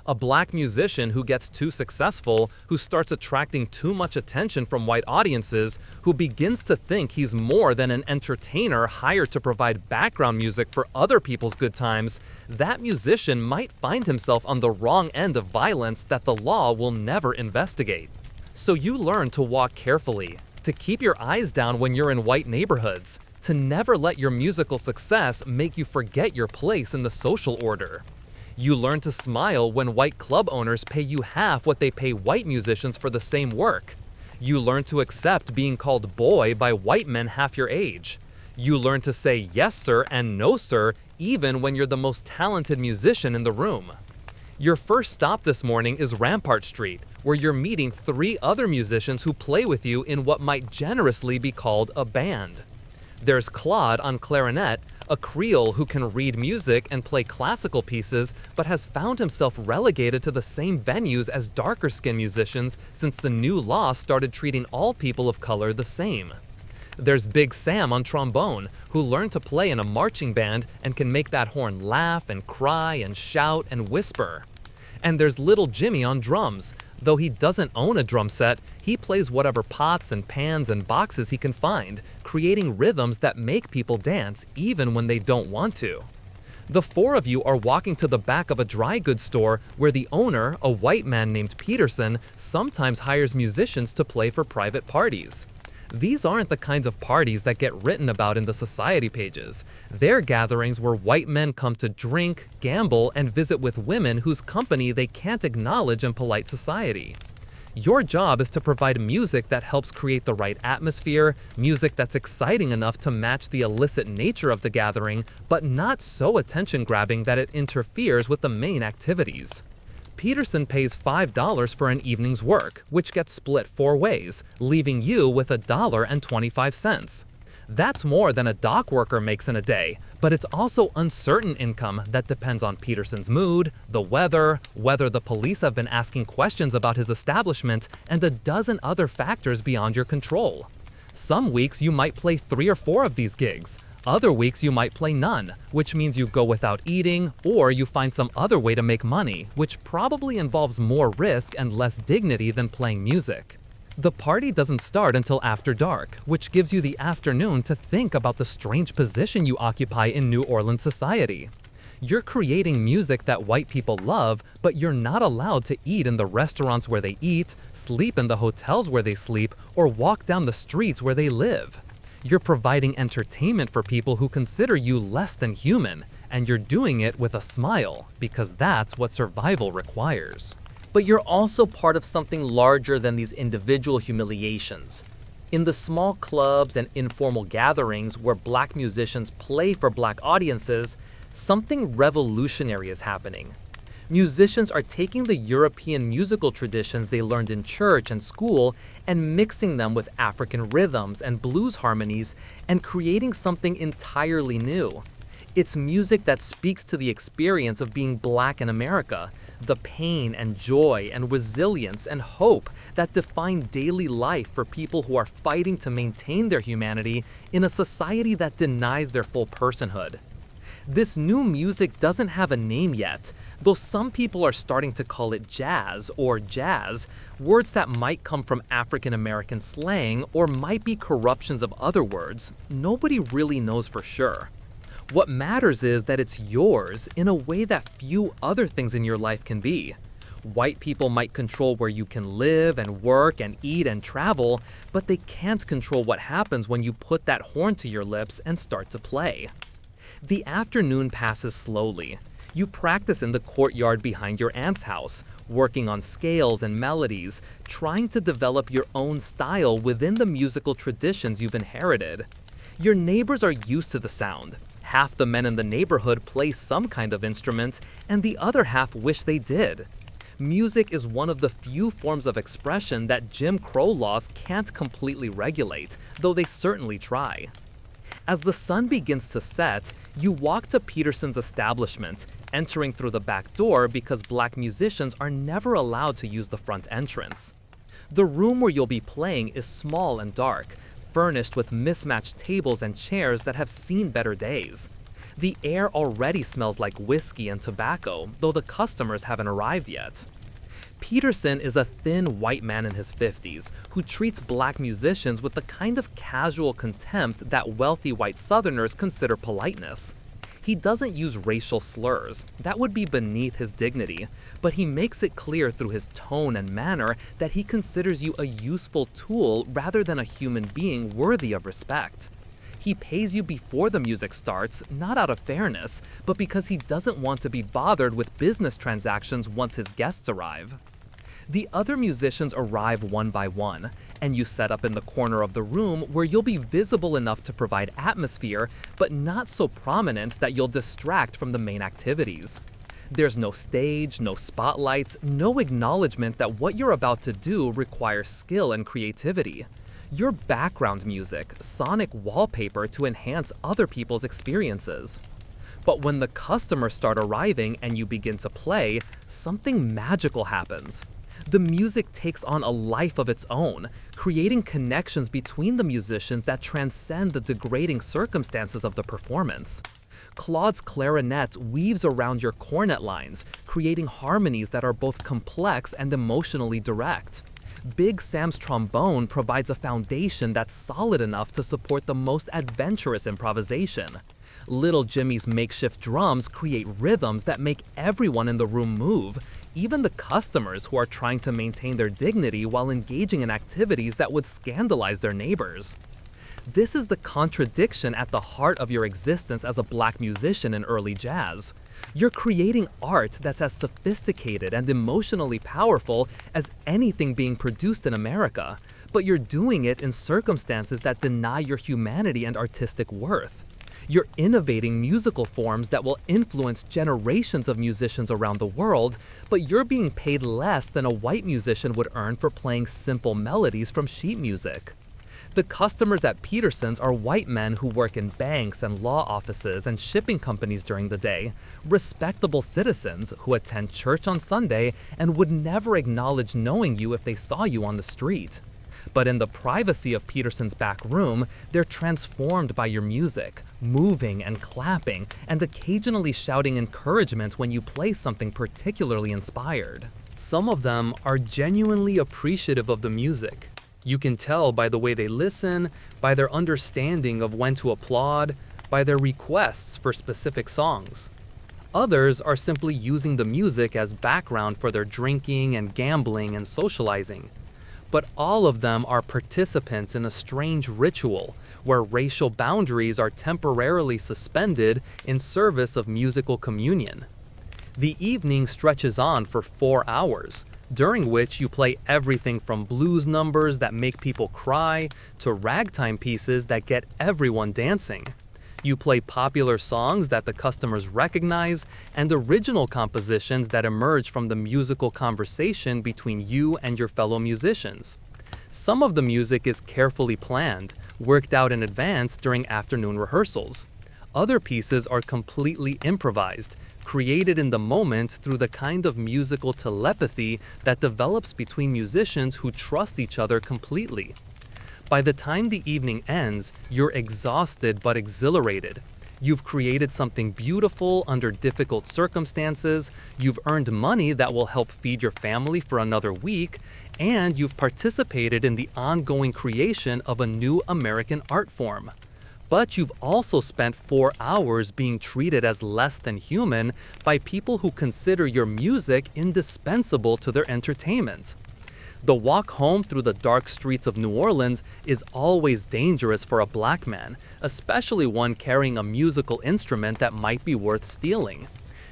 [SPEAKER 1] A black musician who gets too successful, who starts attracting too much attention from white audiences, who begins to think he's more than an entertainer hired to provide background music for other people's good times, that musician might find himself on the wrong end of violence that the law will never investigate. So you learn to walk carefully, to keep your eyes down when you're in white neighborhoods, to never let your musical success make you forget your place in the social order. You learn to smile when white club owners pay you half what they pay white musicians for the same work. You learn to accept being called boy by white men half your age. You learn to say yes sir and no sir even when you're the most talented musician in the room. Your first stop this morning is Rampart Street, where you're meeting 3 other musicians who play with you in what might generously be called a band. There's Claude on clarinet, a Creole who can read music and play classical pieces, but has found himself relegated to the same venues as darker-skinned musicians since the new law started treating all people of color the same. There's Big Sam on trombone, who learned to play in a marching band and can make that horn laugh and cry and shout and whisper. And there's Little Jimmy on drums. Though he doesn't own a drum set, he plays whatever pots and pans and boxes he can find, creating rhythms that make people dance even when they don't want to. The 4 of you are walking to the back of a dry goods store where the owner, a white man named Peterson, sometimes hires musicians to play for private parties. These aren't the kinds of parties that get written about in the society pages. They're gatherings where white men come to drink, gamble, and visit with women whose company they can't acknowledge in polite society. Your job is to provide music that helps create the right atmosphere, music that's exciting enough to match the illicit nature of the gathering, but not so attention-grabbing that it interferes with the main activities. Peterson pays $5 for an evening's work, which gets split 4 ways, leaving you with $1.25. That's more than a dock worker makes in a day, but it's also uncertain income that depends on Peterson's mood, the weather, whether the police have been asking questions about his establishment, and a dozen other factors beyond your control. Some weeks you might play 3 or 4 of these gigs. Other weeks you might play none, which means you go without eating, or you find some other way to make money, which probably involves more risk and less dignity than playing music. The party doesn't start until after dark, which gives you the afternoon to think about the strange position you occupy in New Orleans society. You're creating music that white people love, but you're not allowed to eat in the restaurants where they eat, sleep in the hotels where they sleep, or walk down the streets where they live. You're providing entertainment for people who consider you less than human, and you're doing it with a smile, because that's what survival requires.
[SPEAKER 2] But you're also part of something larger than these individual humiliations. In the small clubs and informal gatherings where black musicians play for black audiences, something revolutionary is happening. Musicians are taking the European musical traditions they learned in church and school and mixing them with African rhythms and blues harmonies and creating something entirely new. It's music that speaks to the experience of being black in America, the pain and joy and resilience and hope that define daily life for people who are fighting to maintain their humanity in a society that denies their full personhood. This new music doesn't have a name yet, though some people are starting to call it jazz or jazz, words that might come from African American slang or might be corruptions of other words. Nobody really knows for sure. What matters is that it's yours in a way that few other things in your life can be. White people might control where you can live and work and eat and travel, but they can't control what happens when you put that horn to your lips and start to play. The afternoon passes slowly. You practice in the courtyard behind your aunt's house, working on scales and melodies, trying to develop your own style within the musical traditions you've inherited. Your neighbors are used to the sound. Half the men in the neighborhood play some kind of instrument, and the other half wish they did. Music is one of the few forms of expression that Jim Crow laws can't completely regulate, though they certainly try. As the sun begins to set, you walk to Peterson's establishment, entering through the back door because black musicians are never allowed to use the front entrance. The room where you'll be playing is small and dark, furnished with mismatched tables and chairs that have seen better days. The air already smells like whiskey and tobacco, though the customers haven't arrived yet. Peterson is a thin white man in his 50s who treats black musicians with the kind of casual contempt that wealthy white Southerners consider politeness. He doesn't use racial slurs. That would be beneath his dignity, but he makes it clear through his tone and manner that he considers you a useful tool rather than a human being worthy of respect. He pays you before the music starts, not out of fairness, but because he doesn't want to be bothered with business transactions once his guests arrive. The other musicians arrive one by one, and you set up in the corner of the room where you'll be visible enough to provide atmosphere, but not so prominent that you'll distract from the main activities. There's no stage, no spotlights, no acknowledgement that what you're about to do requires skill and creativity. You're background music, sonic wallpaper to enhance other people's experiences. But when the customers start arriving and you begin to play, something magical happens. The music takes on a life of its own, creating connections between the musicians that transcend the degrading circumstances of the performance. Claude's clarinet weaves around your cornet lines, creating harmonies that are both complex and emotionally direct. Big Sam's trombone provides a foundation that's solid enough to support the most adventurous improvisation. Little Jimmy's makeshift drums create rhythms that make everyone in the room move, even the customers who are trying to maintain their dignity while engaging in activities that would scandalize their neighbors. This is the contradiction at the heart of your existence as a black musician in early jazz. You're creating art that's as sophisticated and emotionally powerful as anything being produced in America, but you're doing it in circumstances that deny your humanity and artistic worth. You're innovating musical forms that will influence generations of musicians around the world, but you're being paid less than a white musician would earn for playing simple melodies from sheet music. The customers at Peterson's are white men who work in banks and law offices and shipping companies during the day, respectable citizens who attend church on Sunday and would never acknowledge knowing you if they saw you on the street. But in the privacy of Peterson's back room, they're transformed by your music, moving and clapping, and occasionally shouting encouragement when you play something particularly inspired. Some of them are genuinely appreciative of the music. You can tell by the way they listen, by their understanding of when to applaud, by their requests for specific songs. Others are simply using the music as background for their drinking and gambling and socializing. But all of them are participants in a strange ritual where racial boundaries are temporarily suspended in service of musical communion. The evening stretches on for 4 hours, during which you play everything from blues numbers that make people cry to ragtime pieces that get everyone dancing. You play popular songs that the customers recognize and original compositions that emerge from the musical conversation between you and your fellow musicians. Some of the music is carefully planned, worked out in advance during afternoon rehearsals. Other pieces are completely improvised, created in the moment through the kind of musical telepathy that develops between musicians who trust each other completely. By the time the evening ends, you're exhausted but exhilarated. You've created something beautiful under difficult circumstances, you've earned money that will help feed your family for another week, and you've participated in the ongoing creation of a new American art form. But you've also spent 4 hours being treated as less than human by people who consider your music indispensable to their entertainment. The walk home through the dark streets of New Orleans is always dangerous for a black man, especially one carrying a musical instrument that might be worth stealing.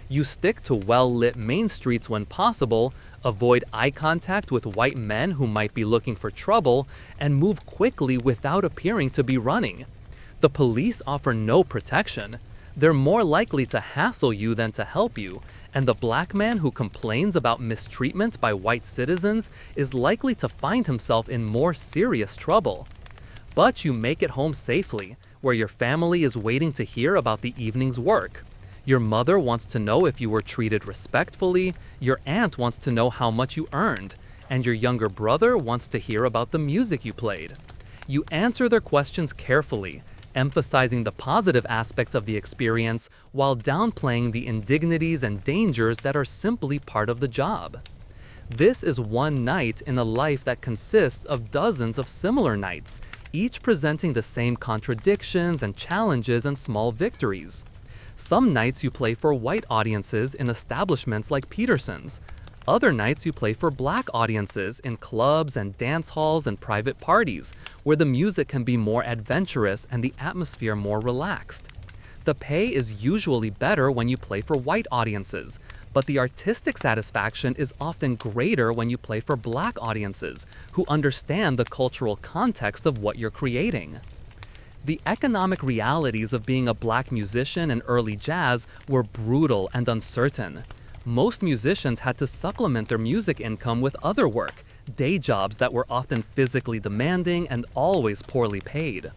[SPEAKER 2] You stick to well-lit main streets when possible, avoid eye contact with white men who might be looking for trouble, and move quickly without appearing to be running. The police offer no protection. They're more likely to hassle you than to help you, and the black man who complains about mistreatment by white citizens is likely to find himself in more serious trouble. But you make it home safely, where your family is waiting to hear about the evening's work. Your mother wants to know if you were treated respectfully, your aunt wants to know how much you earned, and your younger brother wants to hear about the music you played. You answer their questions carefully, emphasizing the positive aspects of the experience while downplaying the indignities and dangers that are simply part of the job. This is one night in a life that consists of dozens of similar nights, each presenting the same contradictions and challenges and small victories.
[SPEAKER 1] Some nights you play for white audiences in establishments like Peterson's. Other nights you play for black audiences in clubs and dance halls and private parties, where the music can be more adventurous and the atmosphere more relaxed. The pay is usually better when you play for white audiences, but the artistic satisfaction is often greater when you play for black audiences who understand the cultural context of what you're creating. The economic realities of being a black musician in early jazz were brutal and uncertain. Most musicians had to supplement their music income with other work, day jobs that were often physically demanding and always poorly paid.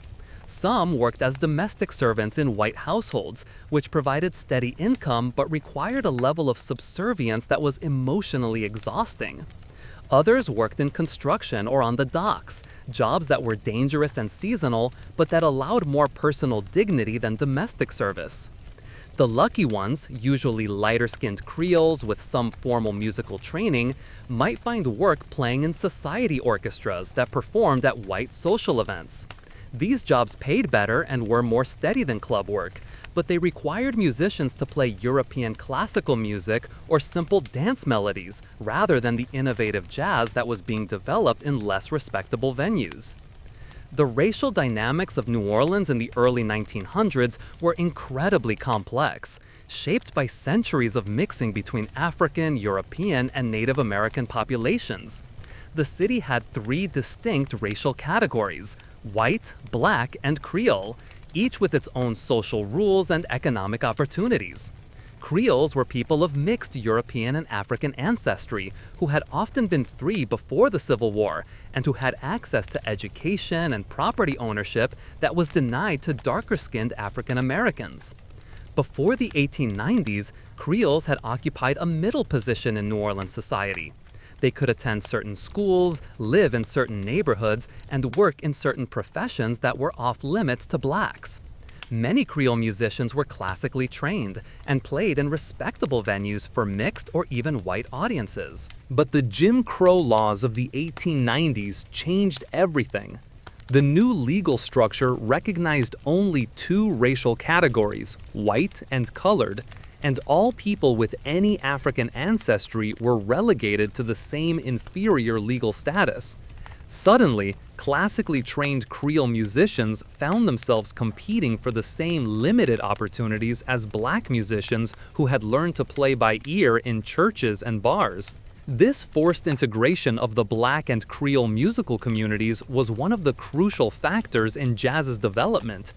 [SPEAKER 1] Some worked as domestic servants in white households, which provided steady income but required a level of subservience that was emotionally exhausting. Others worked in construction or on the docks, jobs that were dangerous and seasonal, but that allowed more personal dignity than domestic service. The lucky ones, usually lighter-skinned Creoles with some formal musical training, might find work playing in society orchestras that performed at white social events. These jobs paid better and were more steady than club work, but they required musicians to play European classical music or simple dance melodies rather than the innovative jazz that was being developed in less respectable venues. The racial dynamics of New Orleans in the early 1900s were incredibly complex, shaped by centuries of mixing between African, European, and Native American populations. The city had three distinct racial categories: white, black, and Creole, each with its own social rules and economic opportunities. Creoles were people of mixed European and African ancestry who had often been free before the Civil War and who had access to education and property ownership that was denied to darker-skinned African Americans. Before the 1890s, Creoles had occupied a middle position in New Orleans society. They could attend certain schools, live in certain neighborhoods, and work in certain professions that were off-limits to blacks. Many Creole musicians were classically trained and played in respectable venues for mixed or even white audiences. But the Jim Crow laws of the 1890s changed everything. The new legal structure recognized only two racial categories, white and colored, and all people with any African ancestry were relegated to the same inferior legal status. Suddenly, classically trained Creole musicians found themselves competing for the same limited opportunities as black musicians who had learned to play by ear in churches and bars. This forced integration of the black and Creole musical communities was one of the crucial factors in jazz's development.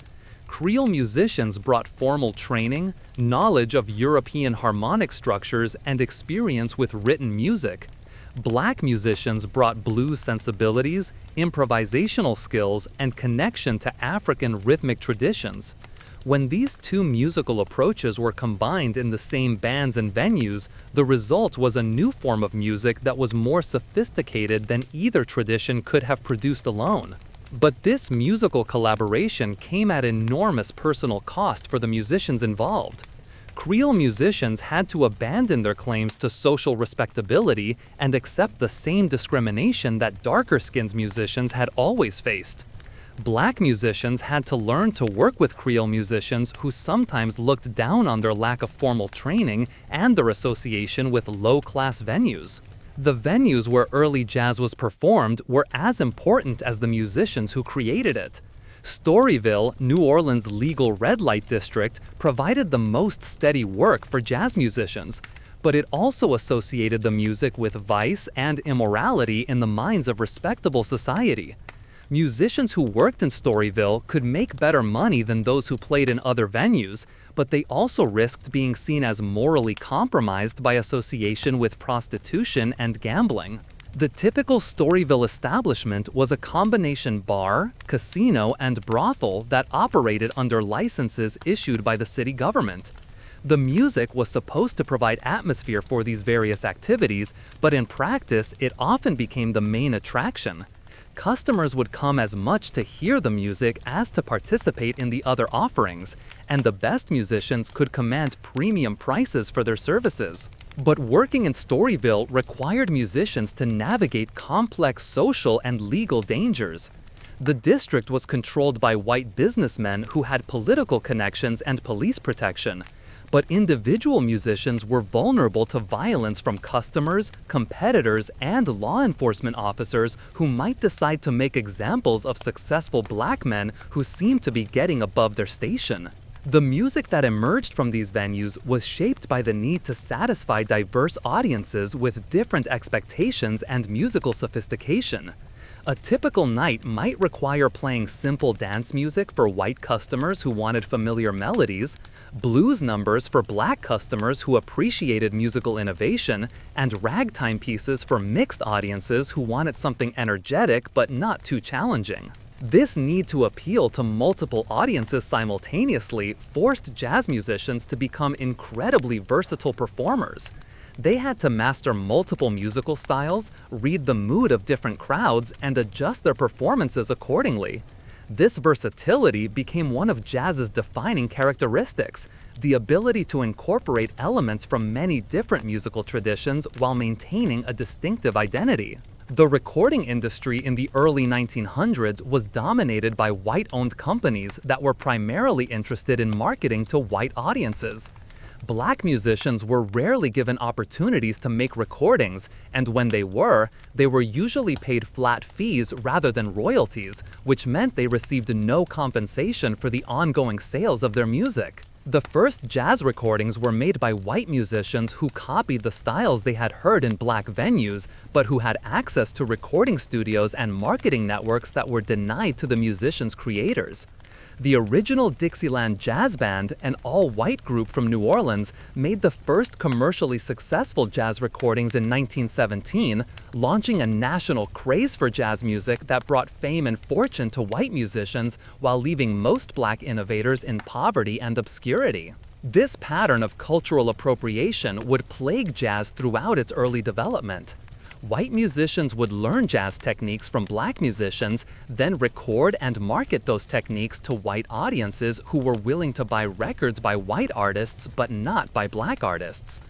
[SPEAKER 1] Creole musicians brought formal training, knowledge of European harmonic structures, and experience with written music. Black musicians brought blues sensibilities, improvisational skills, and connection to African rhythmic traditions. When these two musical approaches were combined in the same bands and venues, the result was a new form of music that was more sophisticated than either tradition could have produced alone. But this musical collaboration came at enormous personal cost for the musicians involved. Creole musicians had to abandon their claims to social respectability and accept the same discrimination that darker-skinned musicians had always faced. Black musicians had to learn to work with Creole musicians who sometimes looked down on their lack of formal training and their association with low-class venues. The venues where early jazz was performed were as important as the musicians who created it. Storyville, New Orleans' legal red light district, provided the most steady work for jazz musicians, but it also associated the music with vice and immorality in the minds of respectable society. Musicians who worked in Storyville could make better money than those who played in other venues, but they also risked being seen as morally compromised by association with prostitution and gambling. The typical Storyville establishment was a combination bar, casino, and brothel that operated under licenses issued by the city government. The music was supposed to provide atmosphere for these various activities, but in practice, it often became the main attraction. Customers would come as much to hear the music as to participate in the other offerings, and the best musicians could command premium prices for their services. But working in Storyville required musicians to navigate complex social and legal dangers. The district was controlled by white businessmen who had political connections and police protection,
[SPEAKER 2] But individual musicians were vulnerable to violence from customers, competitors, and law enforcement officers who might decide to make examples of successful black men who seemed to be getting above their station. The music that emerged from these venues was shaped by the need to satisfy diverse audiences with different expectations and musical sophistication. A typical night might require playing simple dance music for white customers who wanted familiar melodies, blues numbers for black customers who appreciated musical innovation, and ragtime pieces for mixed audiences who wanted something energetic but not too challenging. This need to appeal to multiple audiences simultaneously forced jazz musicians to become incredibly versatile performers. They had to master multiple musical styles, read the mood of different crowds, and adjust their performances accordingly. This versatility became one of jazz's defining characteristics, the ability to incorporate elements from many different musical traditions while maintaining a distinctive identity. The recording industry in the early 1900s was dominated by white-owned companies that were primarily interested in marketing to white audiences. Black musicians were rarely given opportunities to make recordings, and when they were usually paid flat fees rather than royalties, which meant they received no compensation for the ongoing sales of their music. The first jazz recordings were made by white musicians who copied the styles they had heard in black venues, but who had access to recording studios and marketing networks that were denied to the musicians' creators. The original Dixieland Jazz Band, an all-white group from New Orleans, made the first commercially successful jazz recordings in 1917, launching a national craze for jazz music that brought fame and fortune to white musicians while leaving most black innovators in poverty and obscurity. This pattern of cultural appropriation would plague jazz throughout its early development. White musicians would learn jazz techniques from black musicians, then record and market those techniques to white audiences who were willing to buy records by white artists but not by black artists.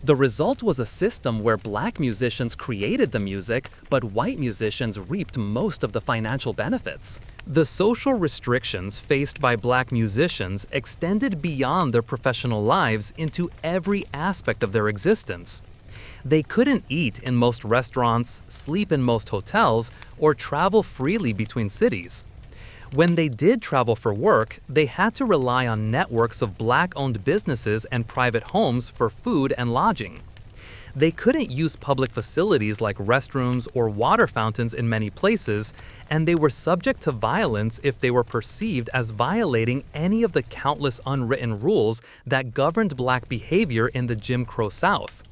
[SPEAKER 2] The result was a system where black musicians created the music, but white musicians reaped most of the financial benefits. The social restrictions faced by black musicians extended beyond their professional lives into every aspect of their existence. They couldn't eat in most restaurants, sleep in most hotels, or travel freely between cities. When they did travel for work, they had to rely on networks of black-owned businesses and private homes for food and lodging. They couldn't use public facilities like restrooms or water fountains in many places, and they were subject to violence if they were perceived as violating any of the countless unwritten rules that governed black behavior in the Jim Crow South.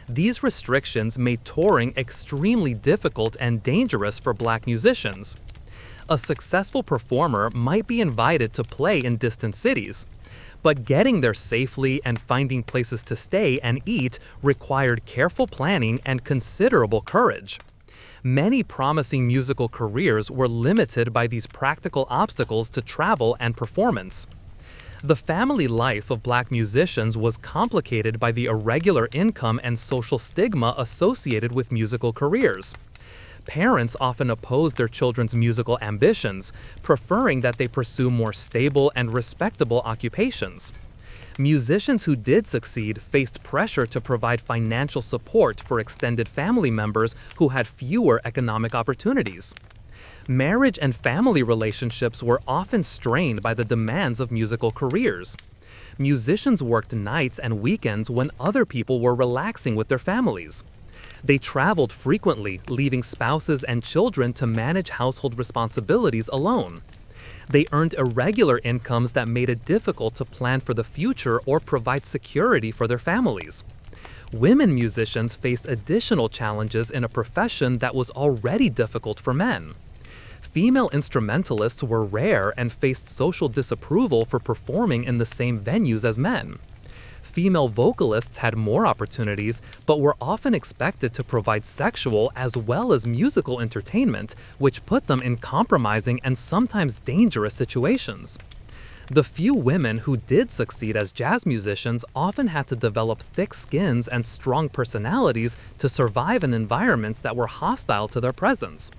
[SPEAKER 2] These restrictions made touring extremely difficult and dangerous for black musicians. A successful performer might be invited to play in distant cities, but getting there safely and finding places to stay and eat required careful planning and considerable courage. Many promising musical careers were limited by these practical obstacles to travel and performance. The family life of black musicians was complicated by the irregular income and social stigma associated with musical careers. Parents often opposed their children's musical ambitions, preferring that they pursue more stable and respectable occupations. Musicians who did succeed faced pressure to provide financial support for extended family members who had fewer economic opportunities. Marriage and family relationships were often strained by the demands of musical careers. Musicians worked nights and weekends when other people were relaxing with their families. They traveled frequently, leaving spouses and children to manage household responsibilities alone. They earned irregular incomes that made it difficult to plan for the future or provide security for their families. Women musicians faced additional challenges in a profession that was already difficult for men. Female instrumentalists were rare and faced social disapproval for performing in the same venues as men. Female vocalists had more opportunities, but were often expected to provide sexual as well as musical entertainment, which put them in compromising and sometimes dangerous situations. The few women who did succeed as jazz musicians often had to develop thick skins and strong personalities to survive in environments that were hostile to their presence.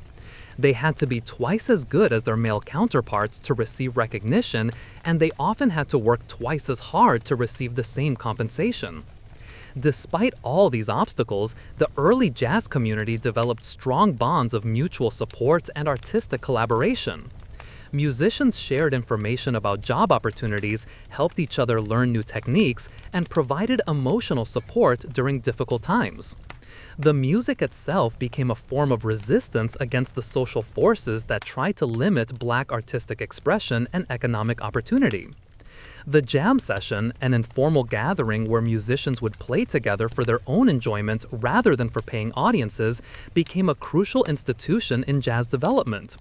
[SPEAKER 1] They had to be twice as good as their male counterparts to receive recognition, and they often had to work twice as hard to receive the same compensation. Despite all these obstacles, the early jazz community developed strong bonds of mutual support and artistic collaboration. Musicians shared information about job opportunities, helped each other learn new techniques, and provided emotional support during difficult times. The music itself became a form of resistance against the social forces that tried to limit Black artistic expression and economic opportunity. The jam session, an informal gathering where musicians would play together for their own enjoyment rather than for paying audiences, became a crucial institution in jazz development.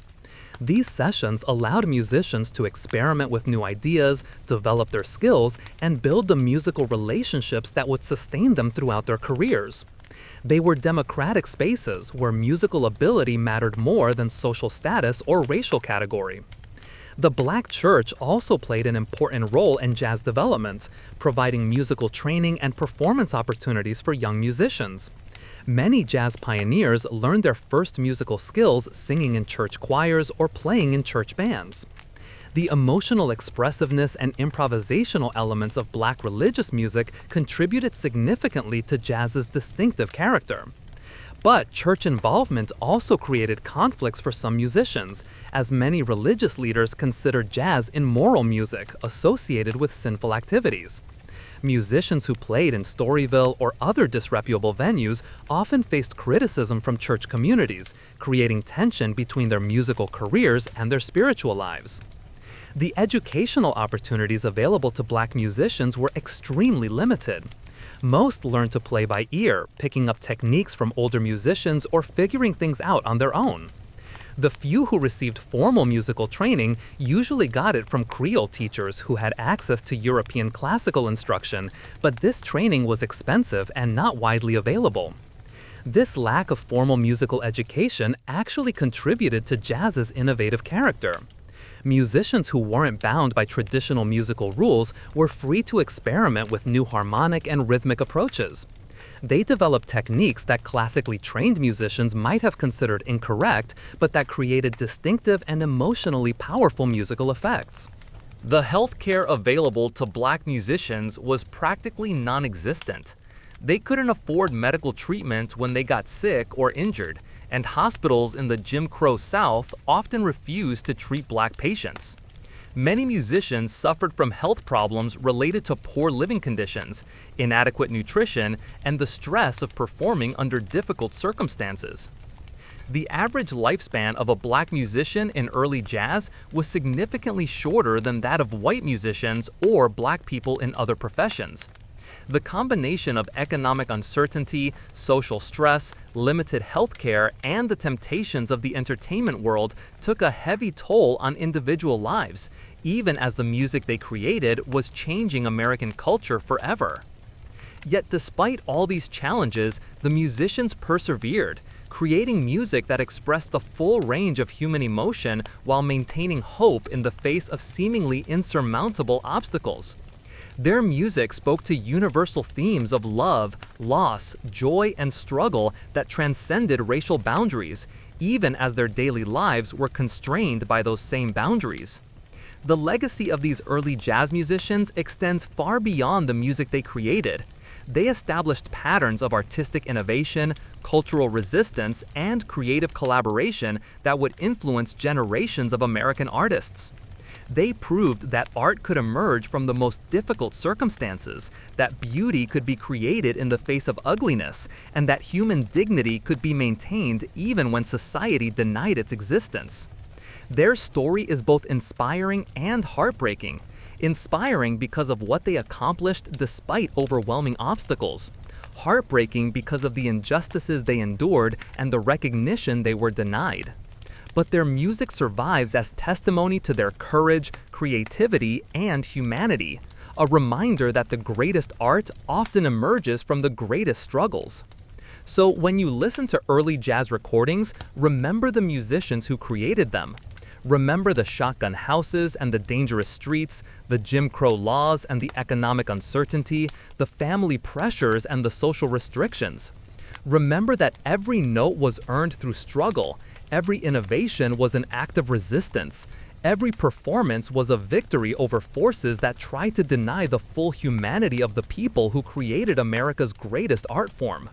[SPEAKER 1] These sessions allowed musicians to experiment with new ideas, develop their skills, and build the musical relationships that would sustain them throughout their careers. They were democratic spaces where musical ability mattered more than social status or racial category. The Black church also played an important role in jazz development, providing musical training and performance opportunities for young musicians. Many jazz pioneers learned their first musical skills singing in church choirs or playing in church bands. The emotional expressiveness and improvisational elements of Black religious music contributed significantly to jazz's distinctive character. But church involvement also created conflicts for some musicians, as many religious leaders considered jazz immoral music associated with sinful activities. Musicians who played in Storyville or other disreputable venues often faced criticism from church communities, creating tension between their musical careers and their spiritual lives. The educational opportunities available to Black musicians were extremely limited. Most learned to play by ear, picking up techniques from older musicians or figuring things out on their own. The few who received formal musical training usually got it from Creole teachers who had access to European classical instruction, but this training was expensive and not widely available. This lack of formal musical education actually contributed to jazz's innovative character. Musicians who weren't bound by traditional musical rules were free to experiment with new harmonic and rhythmic approaches. They developed techniques that classically trained musicians might have considered incorrect, but that created distinctive and emotionally powerful musical effects.
[SPEAKER 2] The healthcare available to Black musicians was practically non-existent. They couldn't afford medical treatment when they got sick or injured, and hospitals in the Jim Crow South often refused to treat Black patients. Many musicians suffered from health problems related to poor living conditions, inadequate nutrition, and the stress of performing under difficult circumstances. The average lifespan of a Black musician in early jazz was significantly shorter than that of white musicians or Black people in other professions. The combination of economic uncertainty, social stress, limited healthcare, and the temptations of the entertainment world took a heavy toll on individual lives, even as the music they created was changing American culture forever. Yet despite all these challenges, the musicians persevered, creating music that expressed the full range of human emotion while maintaining hope in the face of seemingly insurmountable obstacles. Their music spoke to universal themes of love, loss, joy, and struggle that transcended racial boundaries, even as their daily lives were constrained by those same boundaries. The legacy of these early jazz musicians extends far beyond the music they created. They established patterns of artistic innovation, cultural resistance, and creative collaboration that would influence generations of American artists. They proved that art could emerge from the most difficult circumstances, that beauty could be created in the face of ugliness, and that human dignity could be maintained even when society denied its existence. Their story is both inspiring and heartbreaking. Inspiring because of what they accomplished despite overwhelming obstacles. Heartbreaking because of the injustices they endured and the recognition they were denied. But their music survives as testimony to their courage, creativity, and humanity, a reminder that the greatest art often emerges from the greatest struggles. So when you listen to early jazz recordings, remember the musicians who created them. Remember the shotgun houses and the dangerous streets, the Jim Crow laws and the economic uncertainty, the family pressures and the social restrictions. Remember that every note was earned through struggle, Every innovation was an act of resistance. Every performance was a victory over forces that tried to deny the full humanity of the people who created America's greatest art form.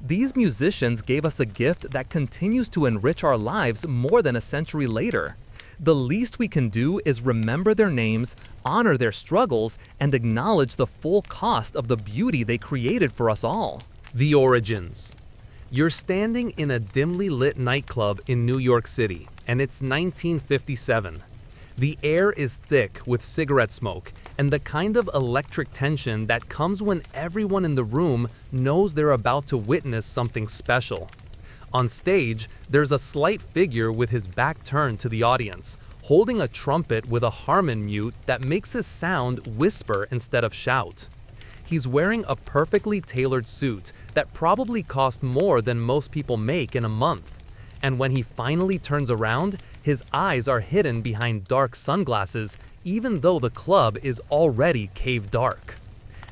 [SPEAKER 2] These musicians gave us a gift that continues to enrich our lives more than a century later. The least we can do is remember their names, honor their struggles, and acknowledge the full cost of the beauty they created for us all.
[SPEAKER 1] The origins. You're standing in a dimly lit nightclub in New York City, and it's 1957. The air is thick with cigarette smoke and the kind of electric tension that comes when everyone in the room knows they're about to witness something special. On stage, there's a slight figure with his back turned to the audience, holding a trumpet with a Harman mute that makes his sound whisper instead of shout. He's wearing a perfectly tailored suit that probably cost more than most people make in a month. And when he finally turns around, his eyes are hidden behind dark sunglasses, even though the club is already cave dark.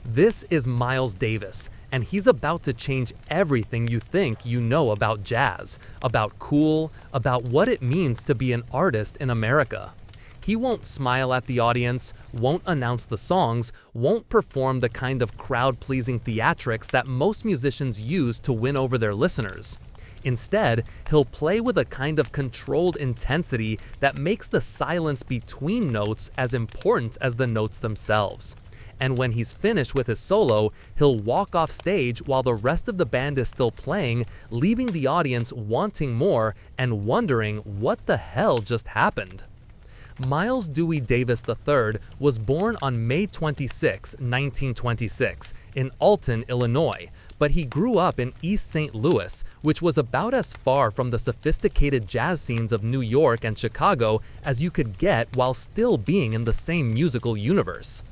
[SPEAKER 1] This is Miles Davis, and he's about to change everything you think you know about jazz, about cool, about what it means to be an artist in America. He won't smile at the audience, won't announce the songs, won't perform the kind of crowd-pleasing theatrics that most musicians use to win over their listeners. Instead, he'll play with a kind of controlled intensity that makes the silence between notes as important as the notes themselves. And when he's finished with his solo, he'll walk off stage while the rest of the band is still playing, leaving the audience wanting more and wondering what the hell just happened. Miles Dewey Davis III was born on May 26, 1926, in Alton, Illinois, but he grew up in East St. Louis, which was about as far from the sophisticated jazz scenes of New York and Chicago as you could get while still being in the same musical universe.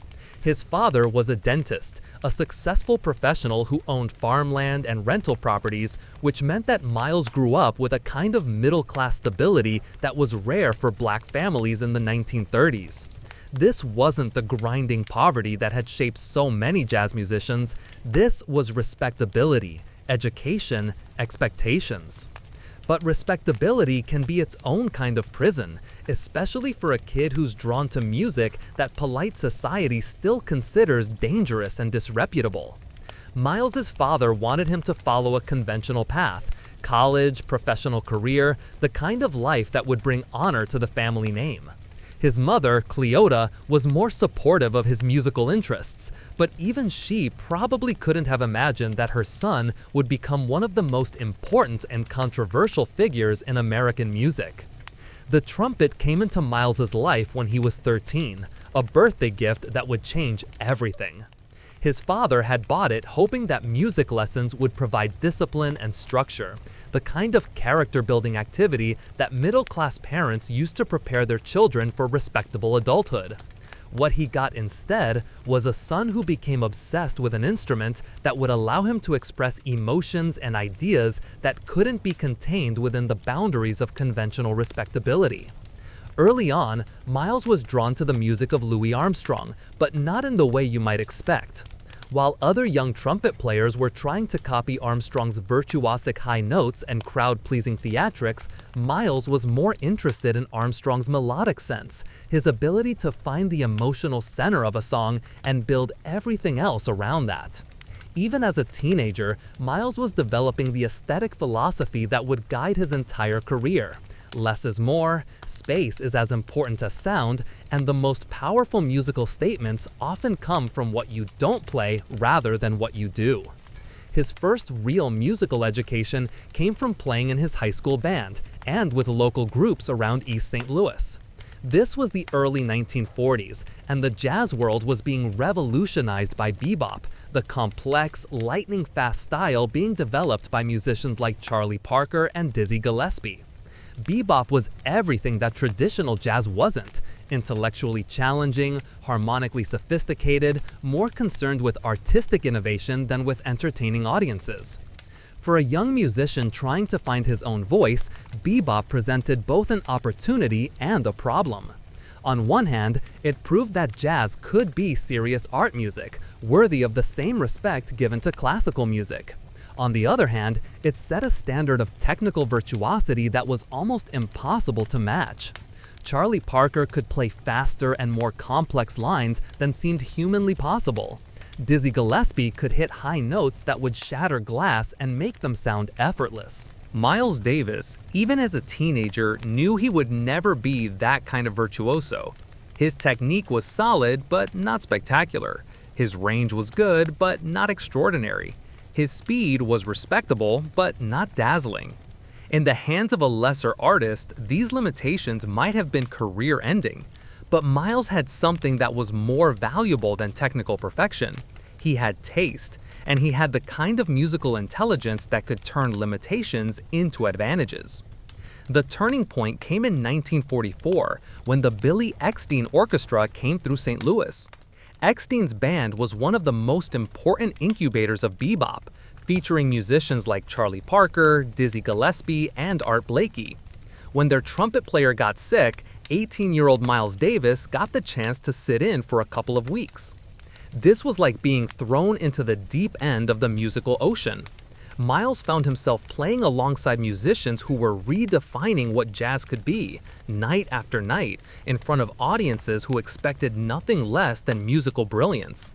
[SPEAKER 1] His father was a dentist, a successful professional who owned farmland and rental properties, which meant that Miles grew up with a kind of middle-class stability that was rare for black families in the 1930s. This wasn't the grinding poverty that had shaped so many jazz musicians. This was respectability, education, expectations. But respectability can be its own kind of prison, especially for a kid who's drawn to music that polite society still considers dangerous and disreputable. Miles's father wanted him to follow a conventional path: college, professional career, the kind of life that would bring honor to the family name. His mother, Cleota, was more supportive of his musical interests, but even she probably couldn't have imagined that her son would become one of the most important and controversial figures in American music. The trumpet came into Miles's life when he was 13, a birthday gift that would change everything. His father had bought it hoping that music lessons would provide discipline and structure, the kind of character-building activity that middle-class parents used to prepare their children for respectable adulthood. What he got instead was a son who became obsessed with an instrument that would allow him to express emotions and ideas that couldn't be contained within the boundaries of conventional respectability. Early on, Miles was drawn to the music of Louis Armstrong, but not in the way you might expect. While other young trumpet players were trying to copy Armstrong's virtuosic high notes and crowd-pleasing theatrics, Miles was more interested in Armstrong's melodic sense, his ability to find the emotional center of a song and build everything else around that. Even as a teenager, Miles was developing the aesthetic philosophy that would guide his entire career. Less is more, space is as important as sound, and the most powerful musical statements often come from what you don't play rather than what you do. His first real musical education came from playing in his high school band and with local groups around East St. Louis. This was the early 1940s, and the jazz world was being revolutionized by bebop, the complex, lightning-fast style being developed by musicians like Charlie Parker and Dizzy Gillespie. Bebop was everything that traditional jazz wasn't: intellectually challenging, harmonically sophisticated, more concerned with artistic innovation than with entertaining audiences. For a young musician trying to find his own voice, bebop presented both an opportunity and a problem. On one hand, it proved that jazz could be serious art music, worthy of the same respect given to classical music. On the other hand, it set a standard of technical virtuosity that was almost impossible to match. Charlie Parker could play faster and more complex lines than seemed humanly possible. Dizzy Gillespie could hit high notes that would shatter glass and make them sound effortless. Miles Davis, even as a teenager, knew he would never be that kind of virtuoso. His technique was solid, but not spectacular. His range was good, but not extraordinary. His speed was respectable, but not dazzling. In the hands of a lesser artist, these limitations might have been career-ending. But Miles had something that was more valuable than technical perfection. He had taste, and he had the kind of musical intelligence that could turn limitations into advantages. The turning point came in 1944 when the Billy Eckstine Orchestra came through St. Louis. Eckstine's band was one of the most important incubators of bebop, featuring musicians like Charlie Parker, Dizzy Gillespie, and Art Blakey. When their trumpet player got sick, 18-year-old Miles Davis got the chance to sit in for a couple of weeks. This was like being thrown into the deep end of the musical ocean. Miles found himself playing alongside musicians who were redefining what jazz could be, night after night, in front of audiences who expected nothing less than musical brilliance.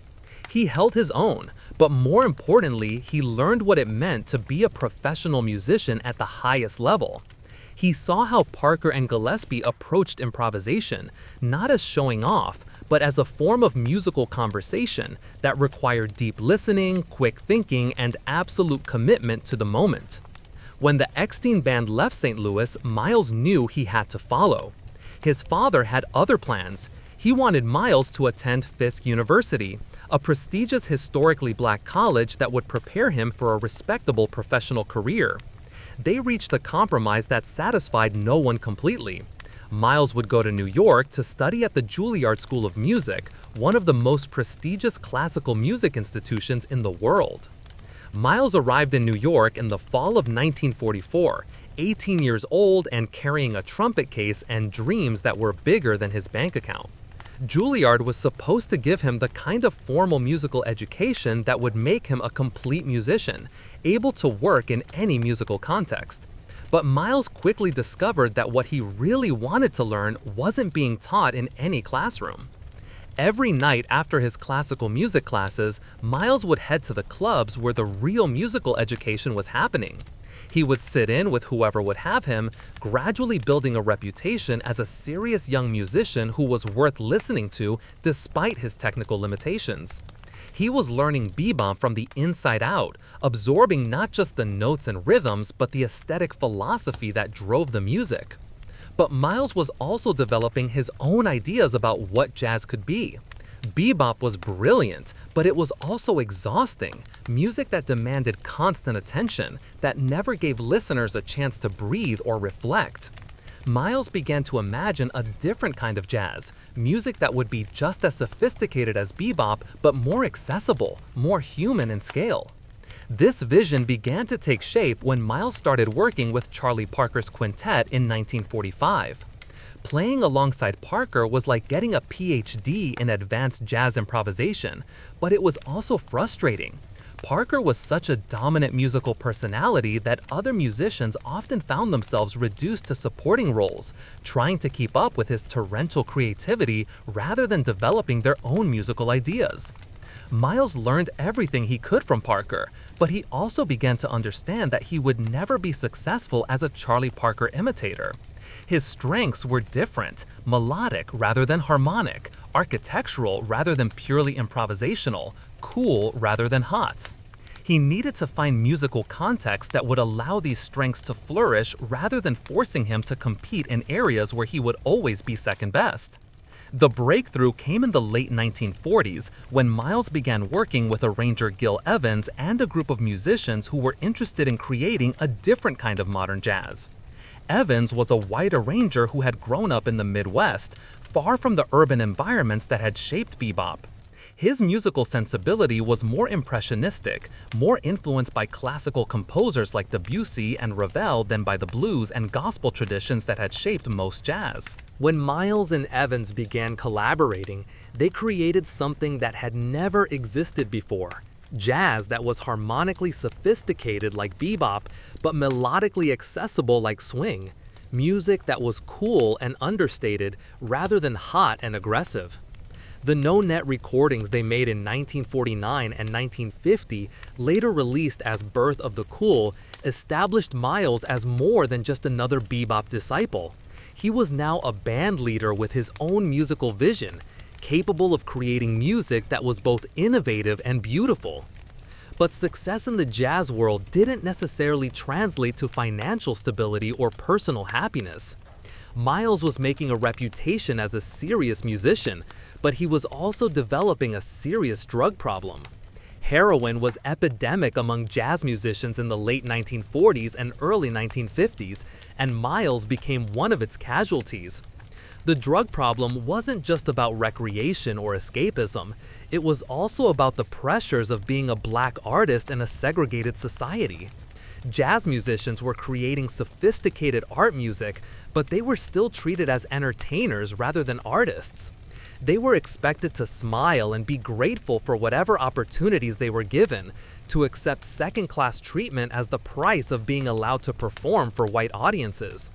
[SPEAKER 1] He held his own, but more importantly, he learned what it meant to be a professional musician at the highest level. He saw how Parker and Gillespie approached improvisation, not as showing off, but as a form of musical conversation that required deep listening, quick thinking, and absolute commitment to the moment. When the Eckstine band left St. Louis, Miles knew he had to follow. His father had other plans. He wanted Miles to attend Fisk University, a prestigious historically black college that would prepare him for a respectable professional career. They reached a compromise that satisfied no one completely. Miles would go to New York to study at the Juilliard School of Music, one of the most prestigious classical music institutions in the world. Miles arrived in New York in the fall of 1944, 18 years old and carrying a trumpet case and dreams that were bigger than his bank account. Juilliard was supposed to give him the kind of formal musical education that would make him a complete musician, able to work in any musical context. But Miles quickly discovered that what he really wanted to learn wasn't being taught in any classroom. Every night after his classical music classes, Miles would head to the clubs where the real musical education was happening. He would sit in with whoever would have him, gradually building a reputation as a serious young musician who was worth listening to despite his technical limitations. He was learning bebop from the inside out, absorbing not just the notes and rhythms, but the aesthetic philosophy that drove the music. But Miles was also developing his own ideas about what jazz could be. Bebop was brilliant, but it was also exhausting, music that demanded constant attention, that never gave listeners a chance to breathe or reflect. Miles began to imagine a different kind of jazz, music that would be just as sophisticated as bebop, but more accessible, more human in scale. This vision began to take shape when Miles started working with Charlie Parker's quintet in 1945. Playing alongside Parker was like getting a PhD in advanced jazz improvisation, but it was also frustrating. Parker was such a dominant musical personality that other musicians often found themselves reduced to supporting roles, trying to keep up with his torrential creativity rather than developing their own musical ideas. Miles learned everything he could from Parker, but he also began to understand that he would never be successful as a Charlie Parker imitator. His strengths were different, melodic rather than harmonic, architectural rather than purely improvisational, cool rather than hot. He needed to find musical context that would allow these strengths to flourish rather than forcing him to compete in areas where he would always be second best. The breakthrough came in the late 1940s when Miles began working with arranger Gil Evans and a group of musicians who were interested in creating a different kind of modern jazz. Evans was a white arranger who had grown up in the Midwest, far from the urban environments that had shaped bebop. His musical sensibility was more impressionistic, more influenced by classical composers like Debussy and Ravel than by the blues and gospel traditions that had shaped most jazz. When Miles and Evans began collaborating, they created something that had never existed before: Jazz that was harmonically sophisticated like bebop, but melodically accessible like swing. Music that was cool and understated rather than hot and aggressive. The no-net recordings they made in 1949 and 1950, later released as Birth of the Cool, established Miles as more than just another bebop disciple. He was now a band leader with his own musical vision, capable of creating music that was both innovative and beautiful. But success in the jazz world didn't necessarily translate to financial stability or personal happiness. Miles was making a reputation as a serious musician, but he was also developing a serious drug problem. Heroin was epidemic among jazz musicians in the late 1940s and early 1950s, and Miles became one of its casualties. The drug problem wasn't just about recreation or escapism, it was also about the pressures of being a black artist in a segregated society. Jazz musicians were creating sophisticated art music, but they were still treated as entertainers rather than artists. They were expected to smile and be grateful for whatever opportunities they were given, to accept second-class treatment as the price of being allowed to perform for white audiences.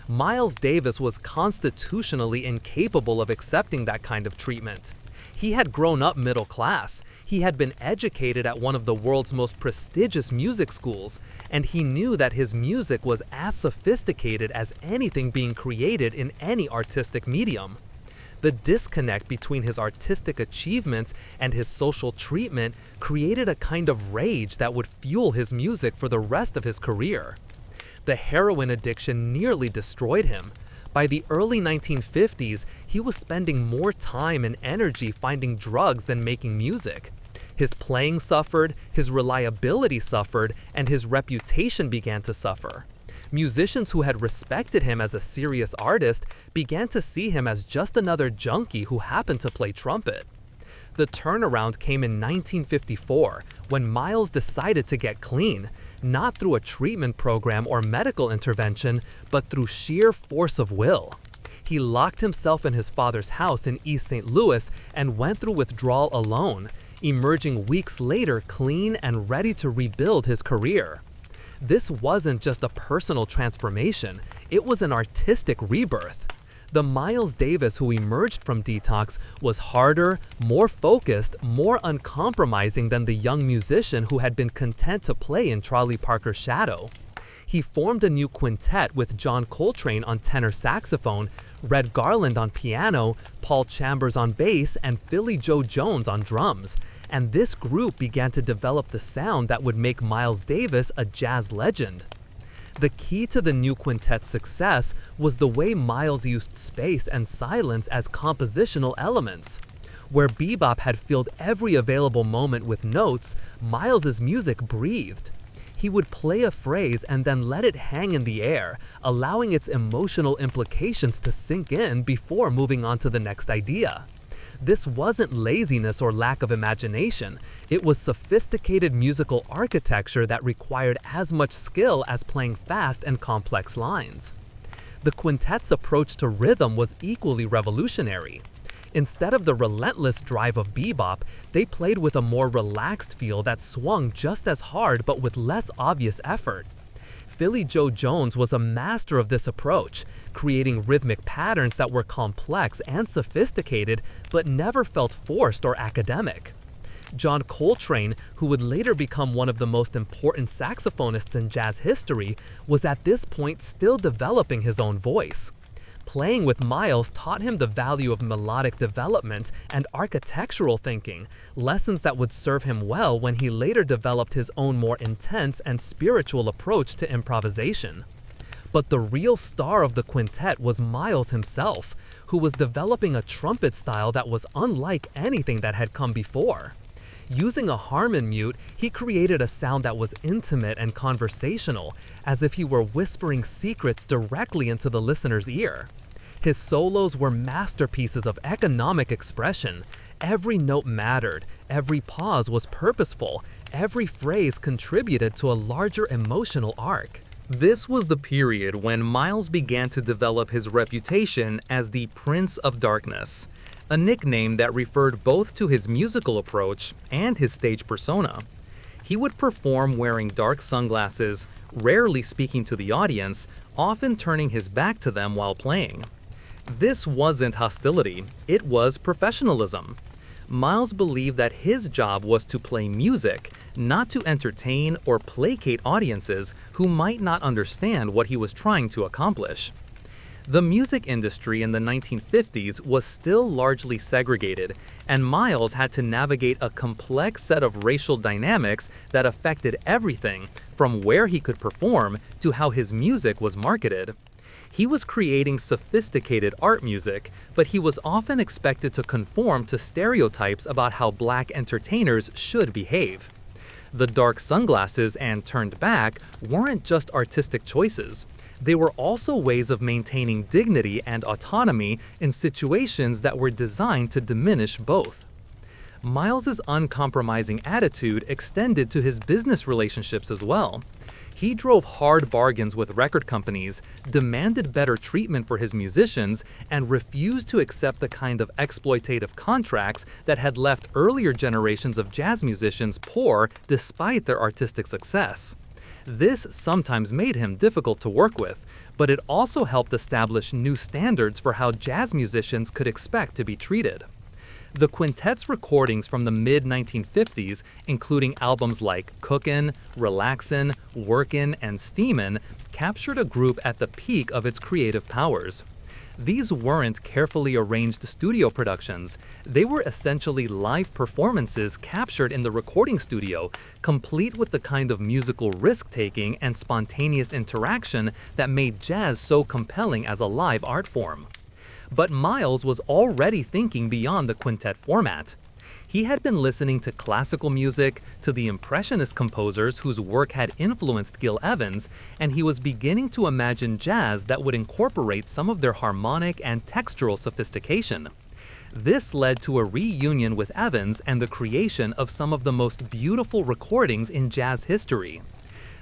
[SPEAKER 1] Miles Davis was constitutionally incapable of accepting that kind of treatment. He had grown up middle class, he had been educated at one of the world's most prestigious music schools, and he knew that his music was as sophisticated as anything being created in any artistic medium. The disconnect between his artistic achievements and his social treatment created a kind of rage that would fuel his music for the rest of his career. The heroin addiction nearly destroyed him. By the early 1950s, he was spending more time and energy finding drugs than making music. His playing suffered, his reliability suffered, and his reputation began to suffer. Musicians who had respected him as a serious artist began to see him as just another junkie who happened to play trumpet. The turnaround came in 1954, when Miles decided to get clean, not through a treatment program or medical intervention, but through sheer force of will. He locked himself in his father's house in East St. Louis and went through withdrawal alone, emerging weeks later clean and ready to rebuild his career. This wasn't just a personal transformation, it was an artistic rebirth. The Miles Davis who emerged from detox was harder, more focused, more uncompromising than the young musician who had been content to play in Charlie Parker's shadow. He formed a new quintet with John Coltrane on tenor saxophone, Red Garland on piano, Paul Chambers on bass, and Philly Joe Jones on drums. And this group began to develop the sound that would make Miles Davis a jazz legend. The key to the new quintet's success was the way Miles used space and silence as compositional elements. Where bebop had filled every available moment with notes, Miles's music breathed. He would play a phrase and then let it hang in the air, allowing its emotional implications to sink in before moving on to the next idea. This wasn't laziness or lack of imagination, it was sophisticated musical architecture that required as much skill as playing fast and complex lines. The quintet's approach to rhythm was equally revolutionary. Instead of the relentless drive of bebop, they played with a more relaxed feel that swung just as hard but with less obvious effort. Philly Joe Jones was a master of this approach, creating rhythmic patterns that were complex and sophisticated but never felt forced or academic. John Coltrane, who would later become one of the most important saxophonists in jazz history, was at this point still developing his own voice. Playing with Miles taught him the value of melodic development and architectural thinking, lessons that would serve him well when he later developed his own more intense and spiritual approach to improvisation. But the real star of the quintet was Miles himself, who was developing a trumpet style that was unlike anything that had come before. Using a Harmon mute, he created a sound that was intimate and conversational, as if he were whispering secrets directly into the listener's ear. His solos were masterpieces of economic expression. Every note mattered, every pause was purposeful, every phrase contributed to a larger emotional arc. This was the period when Miles began to develop his reputation as the Prince of Darkness.
[SPEAKER 2] a nickname that referred both to his musical approach and his stage persona. He would perform wearing dark sunglasses, rarely speaking to the audience, often turning his back to them while playing. This wasn't hostility, it was professionalism. Miles believed that his job was to play music, not to entertain or placate audiences who might not understand what he was trying to accomplish. The music industry in the 1950s was still largely segregated, and Miles had to navigate a complex set of racial dynamics that affected everything from where he could perform to how his music was marketed. He was creating sophisticated art music, but he was often expected to conform to stereotypes about how black entertainers should behave. The dark sunglasses and turned back weren't just artistic choices. They were also ways of maintaining dignity and autonomy in situations that were designed to diminish both. Miles's uncompromising attitude extended to his business relationships as well. He drove hard bargains with record companies, demanded better treatment for his musicians, and refused to accept the kind of exploitative contracts that had left earlier generations of jazz musicians poor despite their artistic success. This sometimes made him difficult to work with, but it also helped establish new standards for how jazz musicians could expect to be treated. The quintet's recordings from the mid-1950s, including albums like Cookin', Relaxin', Workin', and Steamin', captured a group at the peak of its creative powers. These weren't carefully arranged studio productions. They were essentially live performances captured in the recording studio, complete with the kind of musical risk-taking and spontaneous interaction that made jazz so compelling as a live art form. But Miles was already thinking beyond the quintet format. He had been listening to classical music, to the Impressionist composers whose work had influenced Gil Evans, and he was beginning to imagine jazz that would incorporate some of their harmonic and textural sophistication. This led to a reunion with Evans and the creation of some of the most beautiful recordings in jazz history.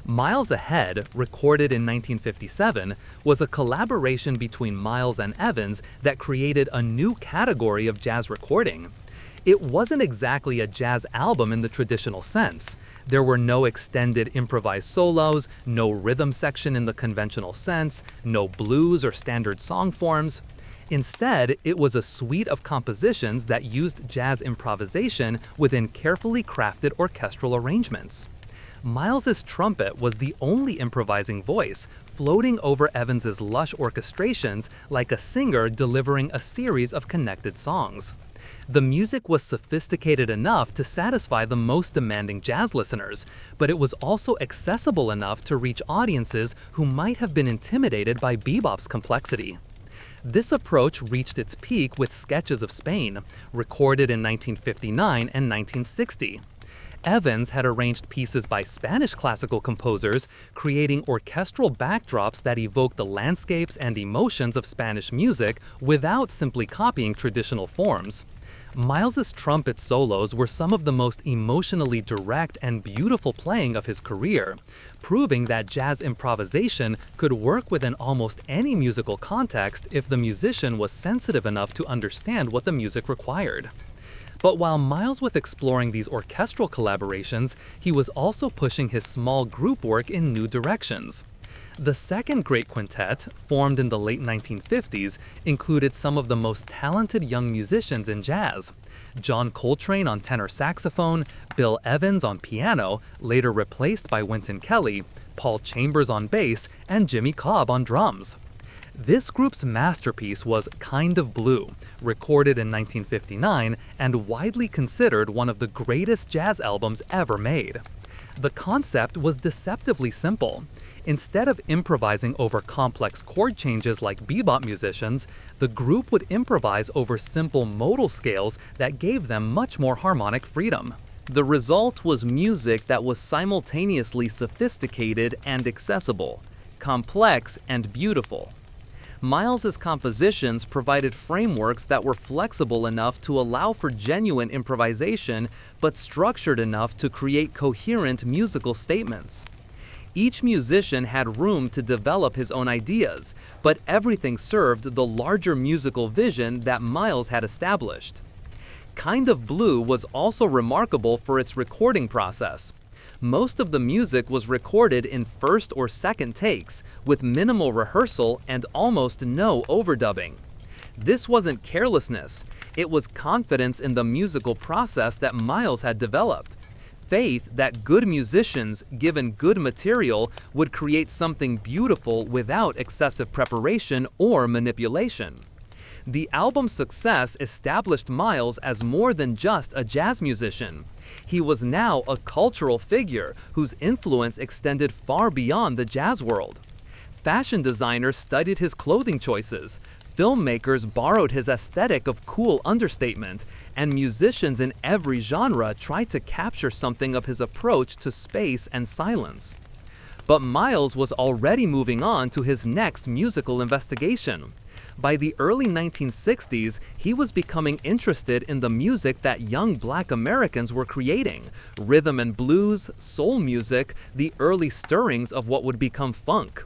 [SPEAKER 2] Miles Ahead, recorded in 1957, was a collaboration between Miles and Evans that created a new category of jazz recording. It wasn't exactly a jazz album in the traditional sense. There were no extended improvised solos, no rhythm section in the conventional sense, no blues or standard song forms. Instead, it was a suite of compositions that used jazz improvisation within carefully crafted orchestral arrangements. Miles's trumpet was the only improvising voice, floating over Evans's lush orchestrations like a singer delivering a series of connected songs. The music was sophisticated enough to satisfy the most demanding jazz listeners, but it was also accessible enough to reach audiences who might have been intimidated by bebop's complexity. This approach reached its peak with Sketches of Spain, recorded in 1959 and 1960. Evans had arranged pieces by Spanish classical composers, creating orchestral backdrops that evoke the landscapes and emotions of Spanish music without simply copying traditional forms. Miles's trumpet solos were some of the most emotionally direct and beautiful playing of his career, proving that jazz improvisation could work within almost any musical context if the musician was sensitive enough to understand what the music required. But while Miles was exploring these orchestral collaborations, he was also pushing his small group work in new directions. The second great quintet, formed in the late 1950s, included some of the most talented young musicians in jazz. John Coltrane on tenor saxophone, Bill Evans on piano, later replaced by Wynton Kelly, Paul Chambers on bass, and Jimmy Cobb on drums. This group's masterpiece was Kind of Blue, recorded in 1959 and widely considered one of the greatest jazz albums ever made. The concept was deceptively simple. Instead of improvising over complex chord changes like bebop musicians, the group would improvise over simple modal scales that gave them much more harmonic freedom. The result was music that was simultaneously sophisticated and accessible, complex and beautiful. Miles's compositions provided frameworks that were flexible enough to allow for genuine improvisation, but structured enough to create coherent musical statements. Each musician had room to develop his own ideas, but everything served the larger musical vision that Miles had established. Kind of Blue was also remarkable for its recording process. Most of the music was recorded in first or second takes, with minimal rehearsal and almost no overdubbing. This wasn't carelessness, it was confidence in the musical process that Miles had developed. Faith that good musicians, given good material, would create something beautiful without excessive preparation or manipulation. The album's success established Miles as more than just a jazz musician. He was now a cultural figure whose influence extended far beyond the jazz world. Fashion designers studied his clothing choices, filmmakers borrowed his aesthetic of cool understatement, and musicians in every genre tried to capture something of his approach to space and silence. But Miles was already moving on to his next musical investigation. By the early 1960s, he was becoming interested in the music that young Black Americans were creating: rhythm and blues, soul music, the early stirrings of what would become funk.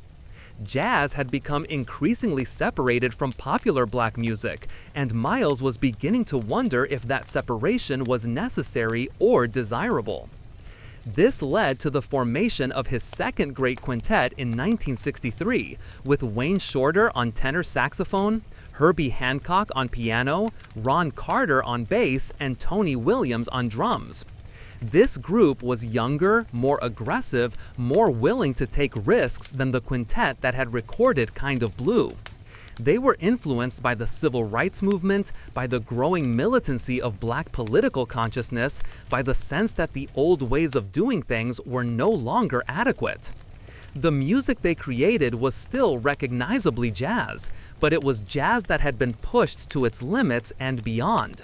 [SPEAKER 2] Jazz had become increasingly separated from popular Black music, and Miles was beginning to wonder if that separation was necessary or desirable. This led to the formation of his second great quintet in 1963, with Wayne Shorter on tenor saxophone, Herbie Hancock on piano, Ron Carter on bass, and Tony Williams on drums. This group was younger, more aggressive, more willing to take risks than the quintet that had recorded Kind of Blue. They were influenced by the civil rights movement, by the growing militancy of Black political consciousness, by the sense that the old ways of doing things were no longer adequate. The music they created was still recognizably jazz, but it was jazz that had been pushed to its limits and beyond.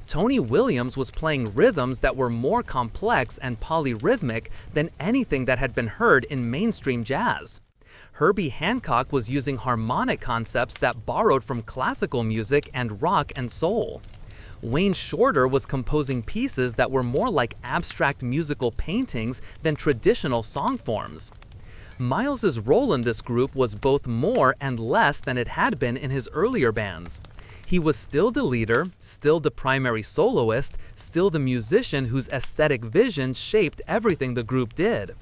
[SPEAKER 2] Tony Williams was playing rhythms that were more complex and polyrhythmic than anything that had been heard in mainstream jazz. Herbie Hancock was using harmonic concepts that borrowed from classical music and rock and soul. Wayne Shorter was composing pieces that were more like abstract musical paintings than traditional song forms. Miles's role in this group was both more and less than it had been in his earlier bands. He was still the leader, still the primary soloist, still the musician whose aesthetic vision shaped everything the group did.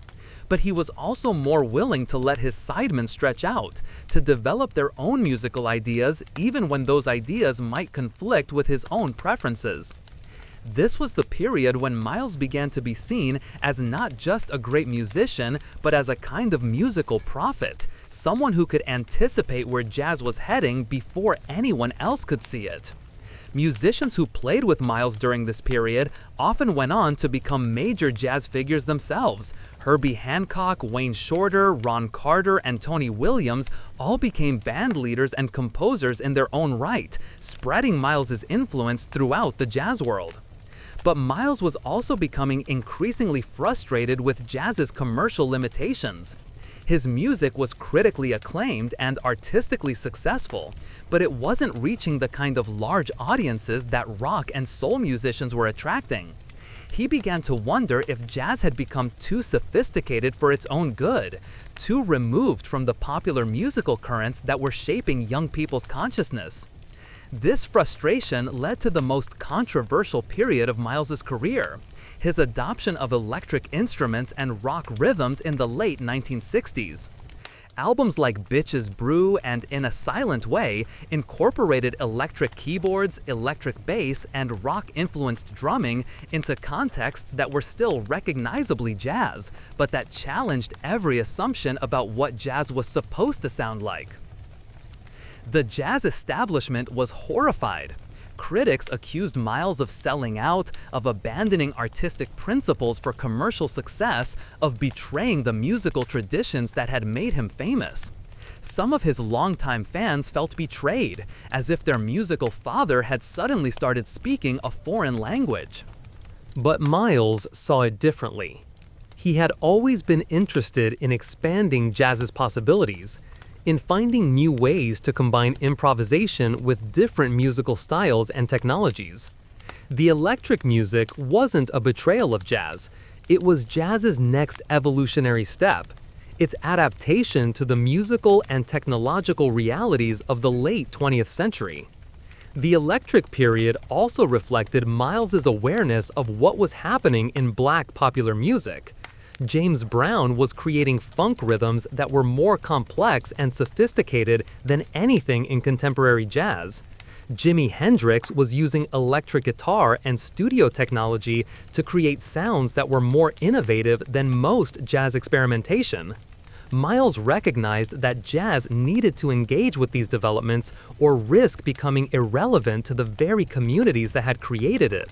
[SPEAKER 2] But he was also more willing to let his sidemen stretch out, to develop their own musical ideas even when those ideas might conflict with his own preferences. This was the period when Miles began to be seen as not just a great musician, but as a kind of musical prophet, someone who could anticipate where jazz was heading before anyone else could see it. Musicians who played with Miles during this period often went on to become major jazz figures themselves. Herbie Hancock, Wayne Shorter, Ron Carter, and Tony Williams all became band leaders and composers in their own right, spreading Miles's influence throughout the jazz world. But Miles was also becoming increasingly frustrated with jazz's commercial limitations. His music was critically acclaimed and artistically successful, but it wasn't reaching the kind of large audiences that rock and soul musicians were attracting. He began to wonder if jazz had become too sophisticated for its own good, too removed from the popular musical currents that were shaping young people's consciousness. This frustration led to the most controversial period of Miles's career, his adoption of electric instruments and rock rhythms in the late 1960s. Albums like Bitches Brew and In a Silent Way incorporated electric keyboards, electric bass, and rock-influenced drumming into contexts that were still recognizably jazz, but that challenged every assumption about what jazz was supposed to sound like. The jazz establishment was horrified. Critics accused Miles of selling out, of abandoning artistic principles for commercial success, of betraying the musical traditions that had made him famous. Some of his longtime fans felt betrayed, as if their musical father had suddenly started speaking a foreign language.
[SPEAKER 1] But Miles saw it differently. He had always been interested in expanding jazz's possibilities, in finding new ways to combine improvisation with different musical styles and technologies. The electric music wasn't a betrayal of jazz, it was jazz's next evolutionary step. its adaptation to the musical and technological realities of the late 20th century. The electric period also reflected Miles's awareness of what was happening in black popular music. James Brown was creating funk rhythms that were more complex and sophisticated than anything in contemporary jazz. Jimi Hendrix was using electric guitar and studio technology to create sounds that were more innovative than most jazz experimentation. Miles recognized that jazz needed to engage with these developments or risk becoming irrelevant to the very communities that had created it.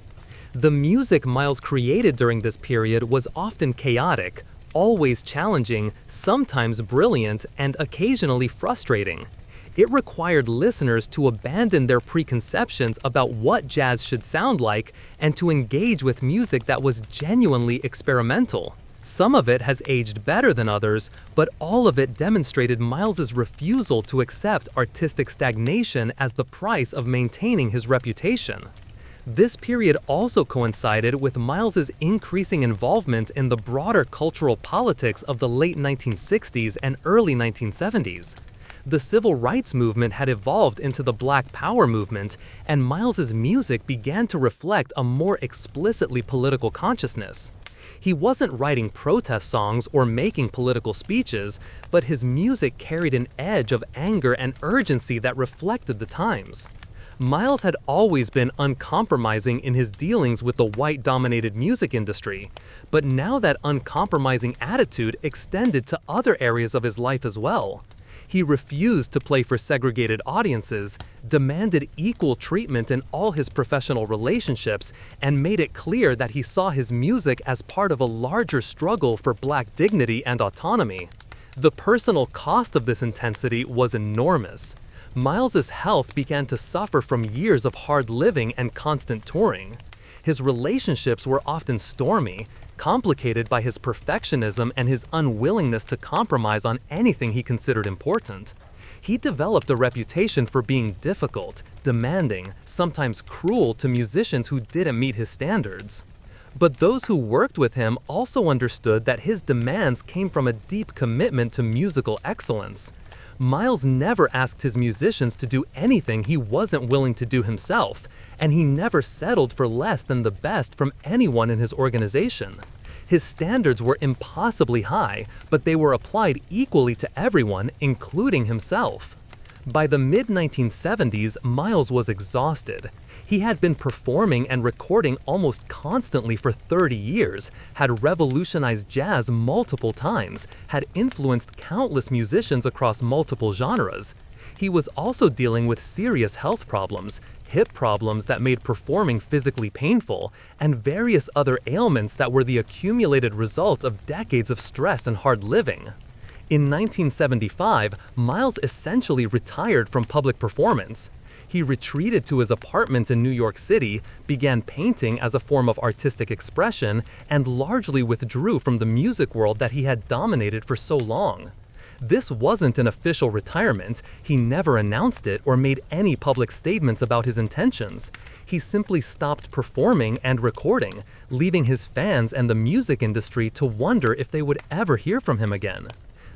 [SPEAKER 1] The music Miles created during this period was often chaotic, always challenging, sometimes brilliant, and occasionally frustrating. It required listeners to abandon their preconceptions about what jazz should sound like and to engage with music that was genuinely experimental. Some of it has aged better than others, but all of it demonstrated Miles's refusal to accept artistic stagnation as the price of maintaining his reputation. This period also coincided with Miles's increasing involvement in the broader cultural politics of the late 1960s and early 1970s. The civil rights movement had evolved into the Black Power movement, and Miles's music began to reflect a more explicitly political consciousness. He wasn't writing protest songs or making political speeches, but his music carried an edge of anger and urgency that reflected the times. Miles had always been uncompromising in his dealings with the white-dominated music industry, but now that uncompromising attitude extended to other areas of his life as well. He refused to play for segregated audiences, demanded equal treatment in all his professional relationships, and made it clear that he saw his music as part of a larger struggle for black dignity and autonomy. The personal cost of this intensity was enormous. Miles's health began to suffer from years of hard living and constant touring. His relationships were often stormy, complicated by his perfectionism and his unwillingness to compromise on anything he considered important. He developed a reputation for being difficult, demanding, sometimes cruel to musicians who didn't meet his standards. But those who worked with him also understood that his demands came from a deep commitment to musical excellence. Miles never asked his musicians to do anything he wasn't willing to do himself, and he never settled for less than the best from anyone in his organization. His standards were impossibly high, but they were applied equally to everyone, including himself. By the mid-1970s, Miles was exhausted. He had been performing and recording almost constantly for 30 years, had revolutionized jazz multiple times, had influenced countless musicians across multiple genres. He was also dealing with serious health problems, hip problems that made performing physically painful, and various other ailments that were the accumulated result of decades of stress and hard living. In 1975, Miles essentially retired from public performance. He retreated to his apartment in New York City, began painting as a form of artistic expression, and largely withdrew from the music world that he had dominated for so long. This wasn't an official retirement. He never announced it or made any public statements about his intentions. He simply stopped performing and recording, leaving his fans and the music industry to wonder if they would ever hear from him again.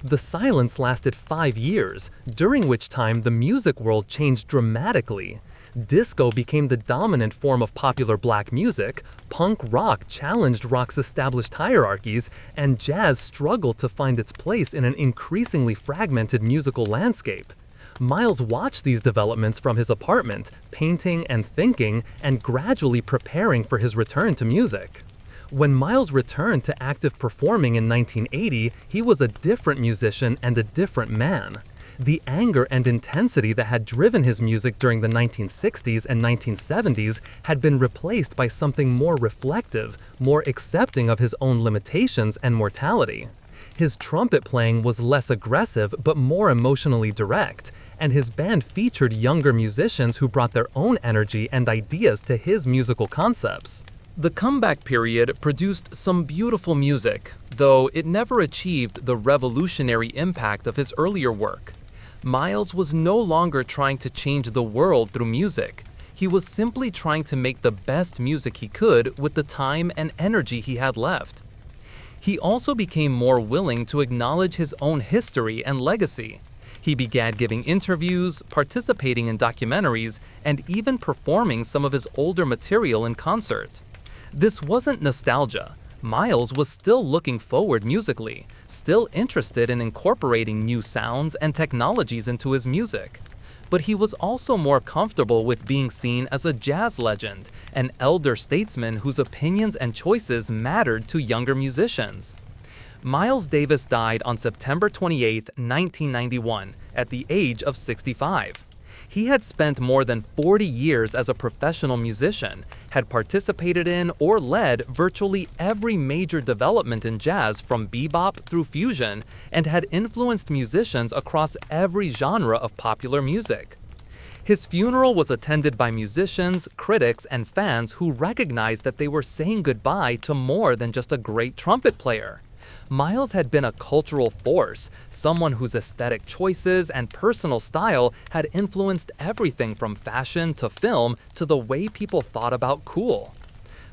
[SPEAKER 1] The silence lasted 5 years, during which time the music world changed dramatically. Disco became the dominant form of popular black music, punk rock challenged rock's established hierarchies, and jazz struggled to find its place in an increasingly fragmented musical landscape. Miles watched these developments from his apartment, painting and thinking, and gradually preparing for his return to music. When Miles returned to active performing in 1980, he was a different musician and a different man. The anger and intensity that had driven his music during the 1960s and 1970s had been replaced by something more reflective, more accepting of his own limitations and mortality. His trumpet playing was less aggressive but more emotionally direct, and his band featured younger musicians who brought their own energy and ideas to his musical concepts. The comeback period produced some beautiful music, though it never achieved the revolutionary impact of his earlier work. Miles was no longer trying to change the world through music. He was simply trying to make the best music he could with the time and energy he had left.
[SPEAKER 2] He also became more willing to acknowledge his own history and legacy. He began giving interviews, participating in documentaries, and even performing some of his older material in concert. This wasn't nostalgia. Miles was still looking forward musically, still interested in incorporating new sounds and technologies into his music. But he was also more comfortable with being seen as a jazz legend, an elder statesman whose opinions and choices mattered to younger musicians. Miles Davis died on September 28, 1991, at the age of 65. He had spent more than 40 years as a professional musician, had participated in or led virtually every major development in jazz from bebop through fusion, and had influenced musicians across every genre of popular music. His funeral was attended by musicians, critics, and fans who recognized that they were saying goodbye to more than just a great trumpet player. Miles had been a cultural force, someone whose aesthetic choices and personal style had influenced everything from fashion to film to the way people thought about cool.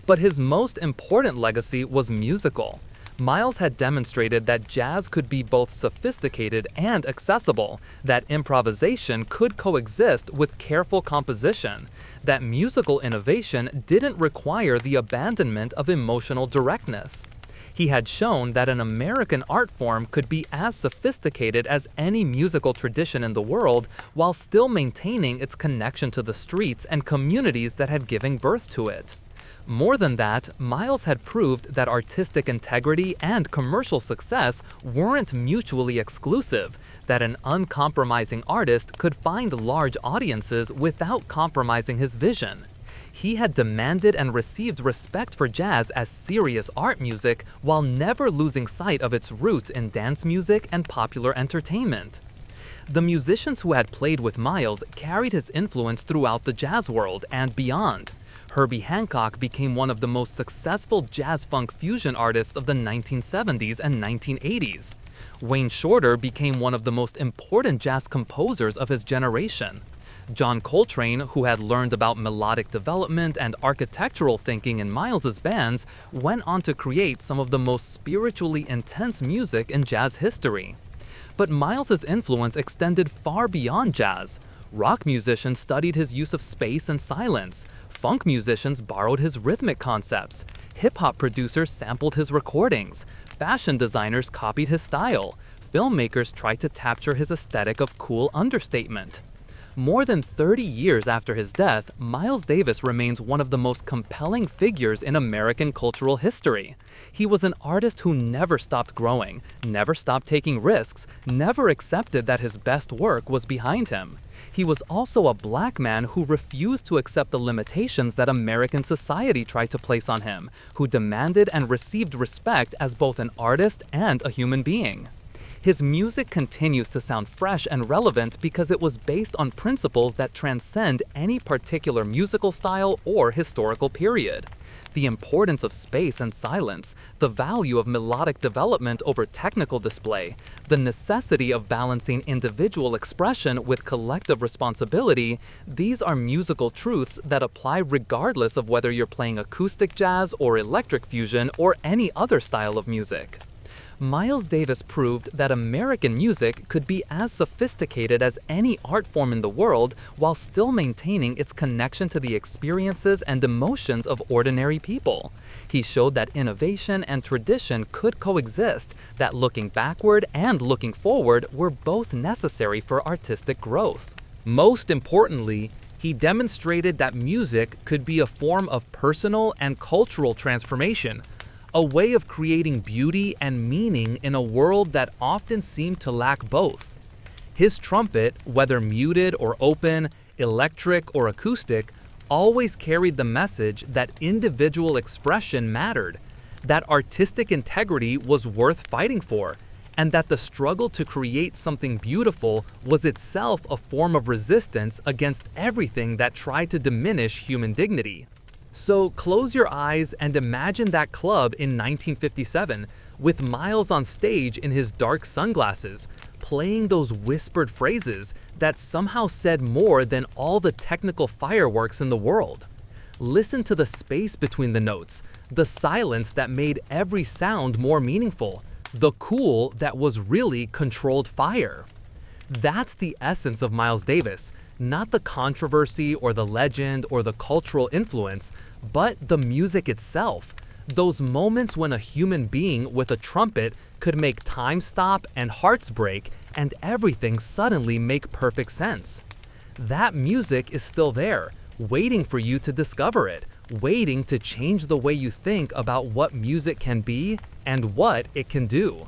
[SPEAKER 2] But his most important legacy was musical. Miles had demonstrated that jazz could be both sophisticated and accessible, that improvisation could coexist with careful composition, that musical innovation didn't require the abandonment of emotional directness. He had shown that an American art form could be as sophisticated as any musical tradition in the world while still maintaining its connection to the streets and communities that had given birth to it. More than that, Miles had proved that artistic integrity and commercial success weren't mutually exclusive, that an uncompromising artist could find large audiences without compromising his vision. He had demanded and received respect for jazz as serious art music while never losing sight of its roots in dance music and popular entertainment. The musicians who had played with Miles carried his influence throughout the jazz world and beyond. Herbie Hancock became one of the most successful jazz-funk fusion artists of the 1970s and 1980s. Wayne Shorter became one of the most important jazz composers of his generation. John Coltrane, who had learned about melodic development and architectural thinking in Miles's bands, went on to create some of the most spiritually intense music in jazz history. But Miles's influence extended far beyond jazz. Rock musicians studied his use of space and silence. Funk musicians borrowed his rhythmic concepts. Hip-hop producers sampled his recordings. Fashion designers copied his style. Filmmakers tried to capture his aesthetic of cool understatement. More than 30 years after his death, Miles Davis remains one of the most compelling figures in American cultural history. He was an artist who never stopped growing, never stopped taking risks, never accepted that his best work was behind him. He was also a black man who refused to accept the limitations that American society tried to place on him, who demanded and received respect as both an artist and a human being. His music continues to sound fresh and relevant because it was based on principles that transcend any particular musical style or historical period. The importance of space and silence, the value of melodic development over technical display, the necessity of balancing individual expression with collective responsibility, these are musical truths that apply regardless of whether you're playing acoustic jazz or electric fusion or any other style of music. Miles Davis proved that American music could be as sophisticated as any art form in the world while still maintaining its connection to the experiences and emotions of ordinary people. He showed that innovation and tradition could coexist, that looking backward and looking forward were both necessary for artistic growth. Most importantly, he demonstrated that music could be a form of personal and cultural transformation, a way of creating beauty and meaning in a world that often seemed to lack both. His trumpet, whether muted or open, electric or acoustic, always carried the message that individual expression mattered, that artistic integrity was worth fighting for, and that the struggle to create something beautiful was itself a form of resistance against everything that tried to diminish human dignity. So close your eyes and imagine that club in 1957 with Miles on stage in his dark sunglasses, playing those whispered phrases that somehow said more than all the technical fireworks in the world. Listen to the space between the notes,
[SPEAKER 1] the silence that made every sound more meaningful, the cool that was really controlled fire. That's the essence of Miles Davis, not the controversy or the legend or the cultural influence, but the music itself. Those moments when a human being with a trumpet could make time stop and hearts break and everything suddenly make perfect sense. That music is still there, waiting for you to discover it, waiting to change the way you think about what music can be and what it can do.